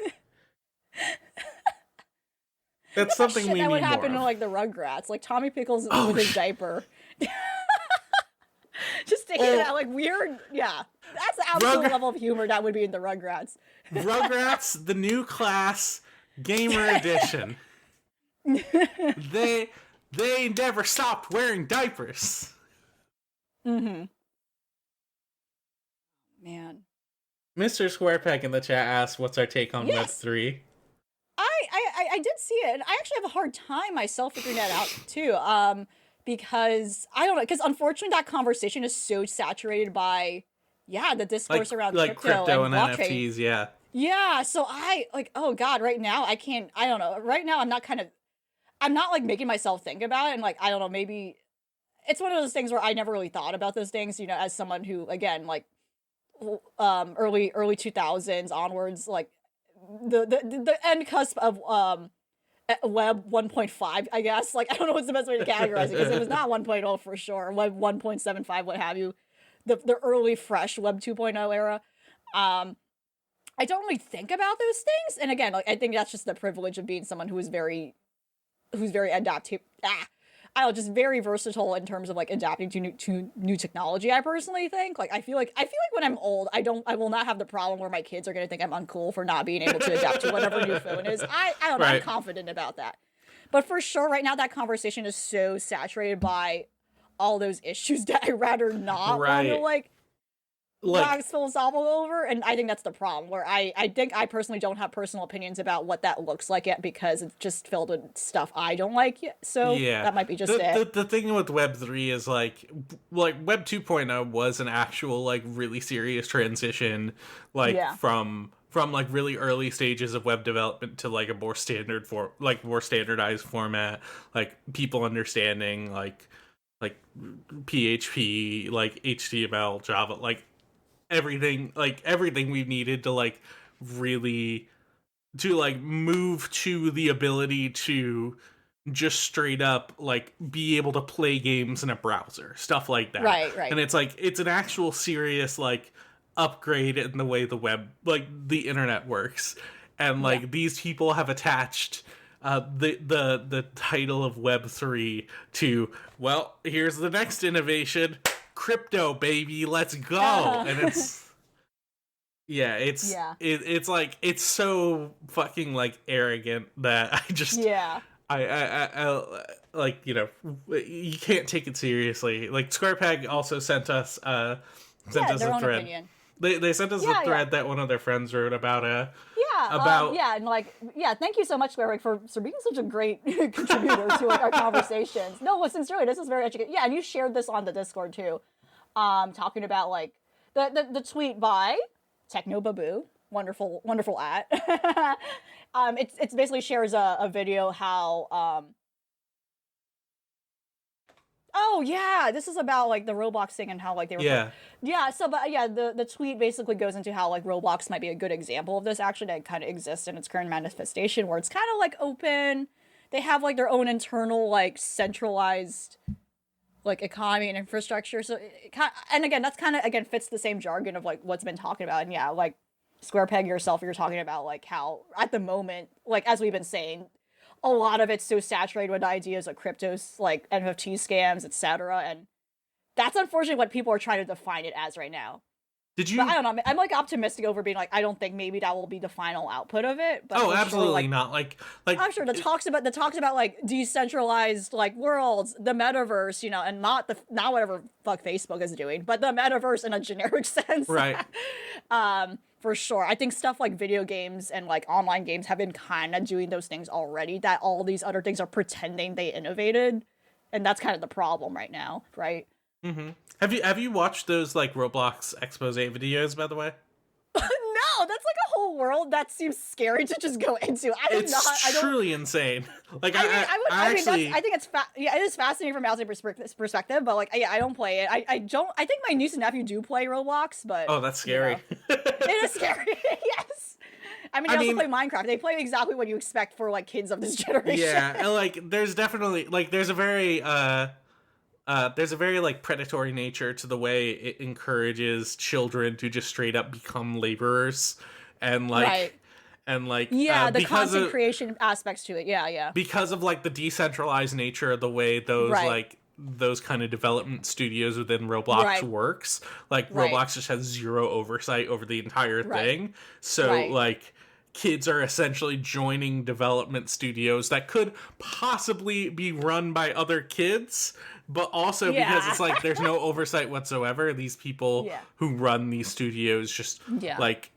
That's something we need more of. That would happen to like the Rugrats, like Tommy Pickles with his diaper. Just taking that like weird, that's the absolute level of humor that would be in the Rugrats. Rugrats, the new class, gamer edition. They never stopped wearing diapers. Man. Mr. Squarepeck in the chat asked, what's our take on Web3? I did see it, and I actually have a hard time myself figuring that out, too. Because, I don't know, because unfortunately that conversation is so saturated by, the discourse around crypto and blockchain. NFTs, Yeah, so oh God, right now, I don't know. Right now, I'm not like making myself think about it, and like I don't know, maybe it's one of those things where I never really thought about those things, you know, as someone who again like early 2000s onwards, like the end cusp of web 1.5, I guess. Like I don't know what's the best way to categorize it because it was not 1.0 for sure, web 1.75, what have you, the early fresh web 2.0 era. I don't really think about those things, and again, like I think that's just the privilege of being someone who's very adaptive. Just very versatile in terms of like adapting to new technology. I personally think, like, I feel like when I'm old, I will not have the problem where my kids are gonna think I'm uncool for not being able to adapt to whatever new phone is. I don't know. I'm confident about that. But for sure, right now that conversation is so saturated by all those issues that I rather not want to like wax philosophical over, and I think that's the problem, where I think I personally don't have personal opinions about what that looks like yet because it's just filled with stuff I don't like yet. So that might be just it. The thing with Web3 is like Web 2.0 was an actual like really serious transition, like from like really early stages of web development to like a more standardized format, like people understanding like PHP, like HTML, Java, like everything we've needed to like really to like move to the ability to just straight up like be able to play games in a browser, stuff like that. Right. And it's like it's an actual serious like upgrade in the way the web, like the internet works. And like these people have attached the title of Web3 to, well, here's the next innovation, crypto, baby, let's go. And it's it's like it's so fucking like arrogant that I just I like, you know, you can't take it seriously. Like SquarePeg also sent us a thread. Opinion. They sent us a thread that one of their friends wrote about and like thank you so much, SquarePeg, for being such a great contributor to like our conversations. No, sincerely, this is very educating. Yeah, and you shared this on the Discord too, talking about like the tweet by Techno Babu, wonderful at. It's basically shares a video how this is about like the Roblox thing and how like they were the tweet basically goes into how like Roblox might be a good example of this actually that kind of exists in its current manifestation, where it's kind of like open. They have like their own internal like centralized like economy and infrastructure. So and again, that's kind of again fits the same jargon of like what's been talking about. And like SquarePeg yourself, you're talking about like how at the moment, like as we've been saying, a lot of it's so saturated with ideas of cryptos, like NFT scams, etc. And that's unfortunately what people are trying to define it as right now. But I don't know. I'm like optimistic over being like, I don't think maybe that will be the final output of it. But absolutely not. Like I'm sure the talks about like decentralized like worlds, the metaverse, you know, and not whatever fuck Facebook is doing, but the metaverse in a generic sense. Right. For sure. I think stuff like video games and like online games have been kind of doing those things already, that all these other things are pretending they innovated. And that's kind of the problem right now, right? Mm-hmm. Have you watched those like Roblox expose videos, by the way? No, that's like a whole world that seems scary to just go into. It's truly insane. Like I think it's it is fascinating from an outside perspective, but like I don't play it. I think my niece and nephew do play Roblox, but that's scary. You know, it is scary. Yes. I mean, they also play Minecraft. They play exactly what you expect for like kids of this generation. Yeah, and like there's definitely like there's a very like predatory nature to the way it encourages children to just straight up become laborers and like the content creation aspects to it. Because of like the decentralized nature of the way those like those kind of development studios within Roblox works. Like Roblox just has zero oversight over the entire thing. So like kids are essentially joining development studios that could possibly be run by other kids, but also because it's like there's no oversight whatsoever. These people who run these studios just like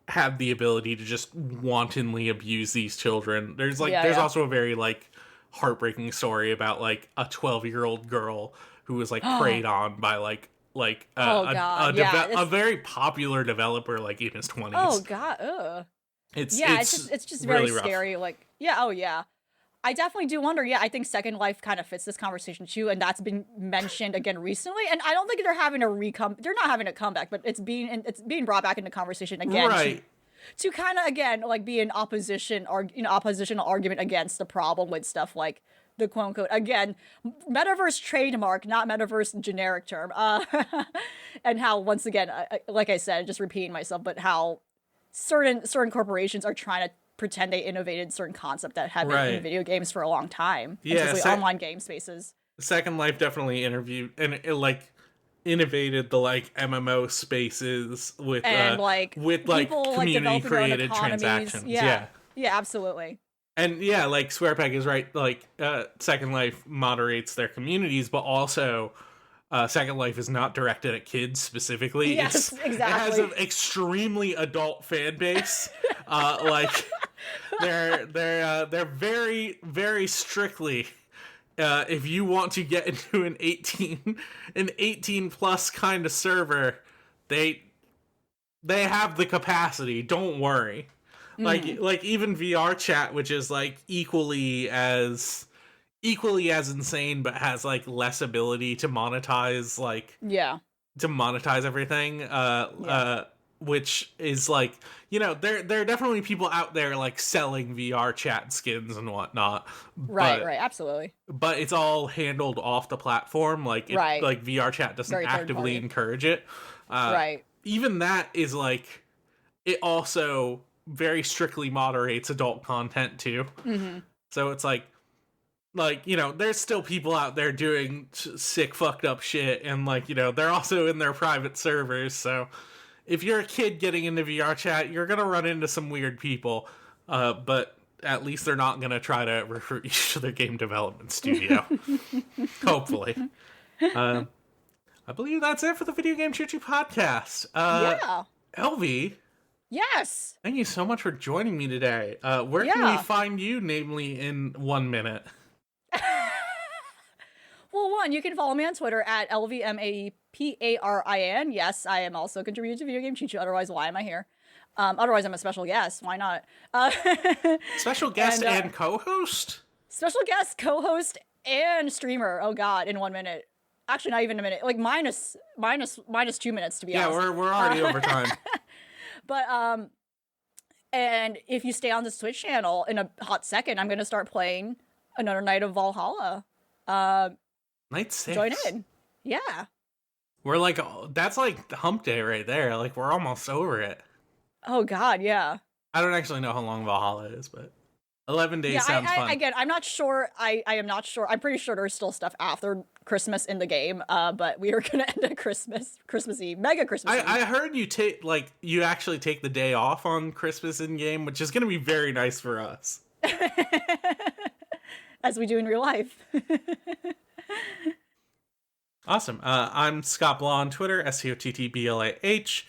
have the ability to just wantonly abuse these children. There's like there's also a very like heartbreaking story about like a 12-year-old girl who was like preyed on by a very popular developer like in his 20s. Oh god. It's just really very scary. Like I definitely do wonder. I think Second Life kind of fits this conversation too, and that's been mentioned again recently. And I don't think they're having they're not having a comeback, but it's being brought back into conversation again. Right. To kind of again like be an oppositional argument against the problem with stuff like the quote unquote again metaverse trademark, not metaverse generic term. And how once again, like I said, just repeating myself, but how certain corporations are trying to pretend they innovated certain concept that have been in video games for a long time. Online game spaces. Second Life definitely innovated the like MMO spaces with community created transactions. Yeah, absolutely. And like SquarePeg is right. Like Second Life moderates their communities, but also Second Life is not directed at kids specifically. Yes, exactly. It has an extremely adult fan base. They're very, very strictly. If you want to get into an 18 plus kind of server, they have the capacity. Don't worry. Like even VR chat, which is like equally as insane, but has like less ability to monetize to monetize everything. which is like, you know, there are definitely people out there like selling VR chat skins and whatnot. Right, absolutely. But it's all handled off the platform. Like, like VR chat doesn't very actively encourage it. Right. Even that is like, it also very strictly moderates adult content too. Mm-hmm. So it's like, you know, there's still people out there doing sick, fucked up shit, and like, you know, they're also in their private servers. So if you're a kid getting into VR chat, you're gonna run into some weird people, but at least they're not gonna try to recruit you to their game development studio. Hopefully. I believe that's it for the Video Game Choo Choo podcast. Yeah. Elvie. Yes. Thank you so much for joining me today. Where can we find you, namely, in 1 minute? Well, one, you can follow me on Twitter at LVMAEPARIN. Yes, I am also contributing to Video Game Choo Choo. Otherwise, why am I here? Otherwise, I'm a special guest. Why not? Special guest and co-host? Special guest, co-host, and streamer. Oh, God, in 1 minute. Actually, not even a minute. Like, minus 2 minutes, to be honest. Yeah, we're already over time. But, and if you stay on this Twitch channel, in a hot second, I'm going to start playing another night of Valhalla. Night 6. Join in. Yeah. We're like, that's like the hump day right there. Like, we're almost over it. Oh, God, yeah. I don't actually know how long Valhalla is, but 11 days sounds fun. Again, I'm not sure. I am not sure. I'm pretty sure there's still stuff after Christmas in the game, but we are going to end at Christmas Eve. Mega Christmas Eve. I heard you actually take the day off on Christmas in game, which is going to be very nice for us. As we do in real life. Awesome. I'm Scott Blah on Twitter, SCOTTBLAH.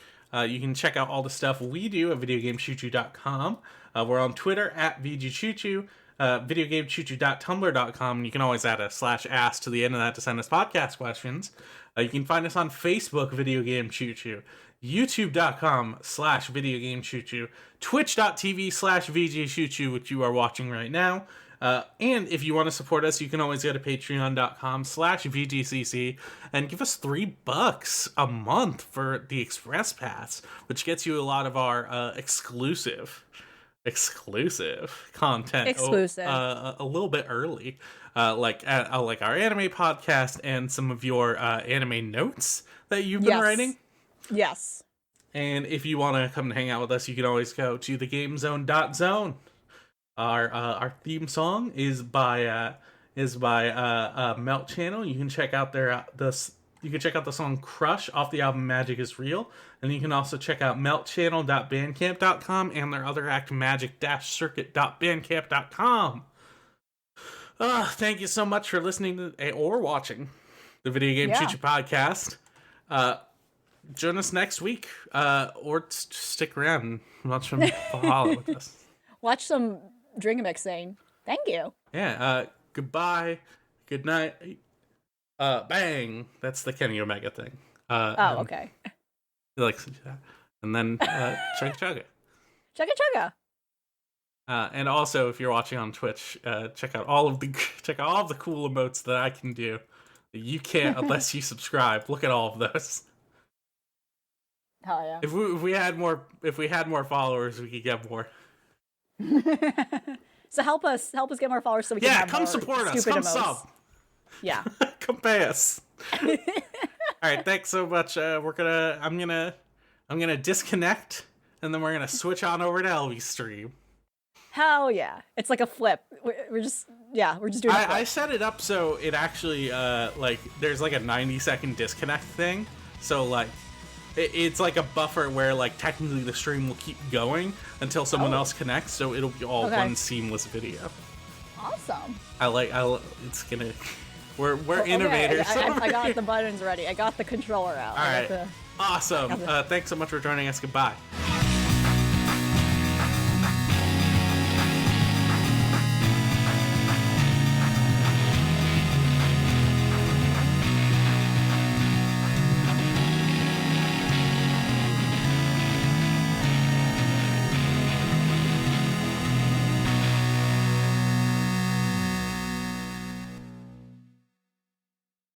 You can check out all the stuff we do at videogamechoochoo.com. We're on Twitter at VGCC, videogamechoochoo.tumblr.com, and you can always add a /ask to the end of that to send us podcast questions. You can find us on Facebook, Video Game Choo Choo, youtube.com/videogamechoochoo, twitch.tv/VGCC, which you are watching right now. And if you want to support us, you can always go to patreon.com/VGCC and give us $3 a month for the Express Pass, which gets you a lot of our exclusive content. A little bit early, like our anime podcast and some of your anime notes that you've been writing. Yes. And if you want to come and hang out with us, you can always go to thegamezone.zone. Our theme song is by Melt Channel. You can check out the song Crush off the album Magic is Real, and you can also check out meltchannel.bandcamp.com and their other act magic-circuit.bandcamp.com. Thank you so much for listening to or watching the Video Game Choo Choo podcast. Join us next week, or stick around and watch some Valhalla with us. Watch some Dringamixing. Thank you. Yeah, goodbye, good night, bang. That's the Kenny Omega thing. Okay. He likes to do that. And then chugga chugga. Chugga chugga. And also, if you're watching on Twitch, check out all of the cool emotes that I can do. You can't unless you subscribe. Look at all of those. Hell yeah. If we had more followers, we could get more. So help us get more followers so we can have come more support us. Come emotes. sub. Yeah. Come pay us. All right, thanks so much. I'm gonna disconnect, and then we're gonna switch on over to Elvie's stream. Hell yeah! It's like a flip. We're just doing. I set it up so it actually there's like a 90-second disconnect thing. So like. It's like a buffer where, like, technically the stream will keep going until someone else connects, so it'll be all one seamless video. Awesome. It's gonna. We're innovators. I got the buttons ready. I got the controller out. All right. Awesome. Thanks so much for joining us. Goodbye.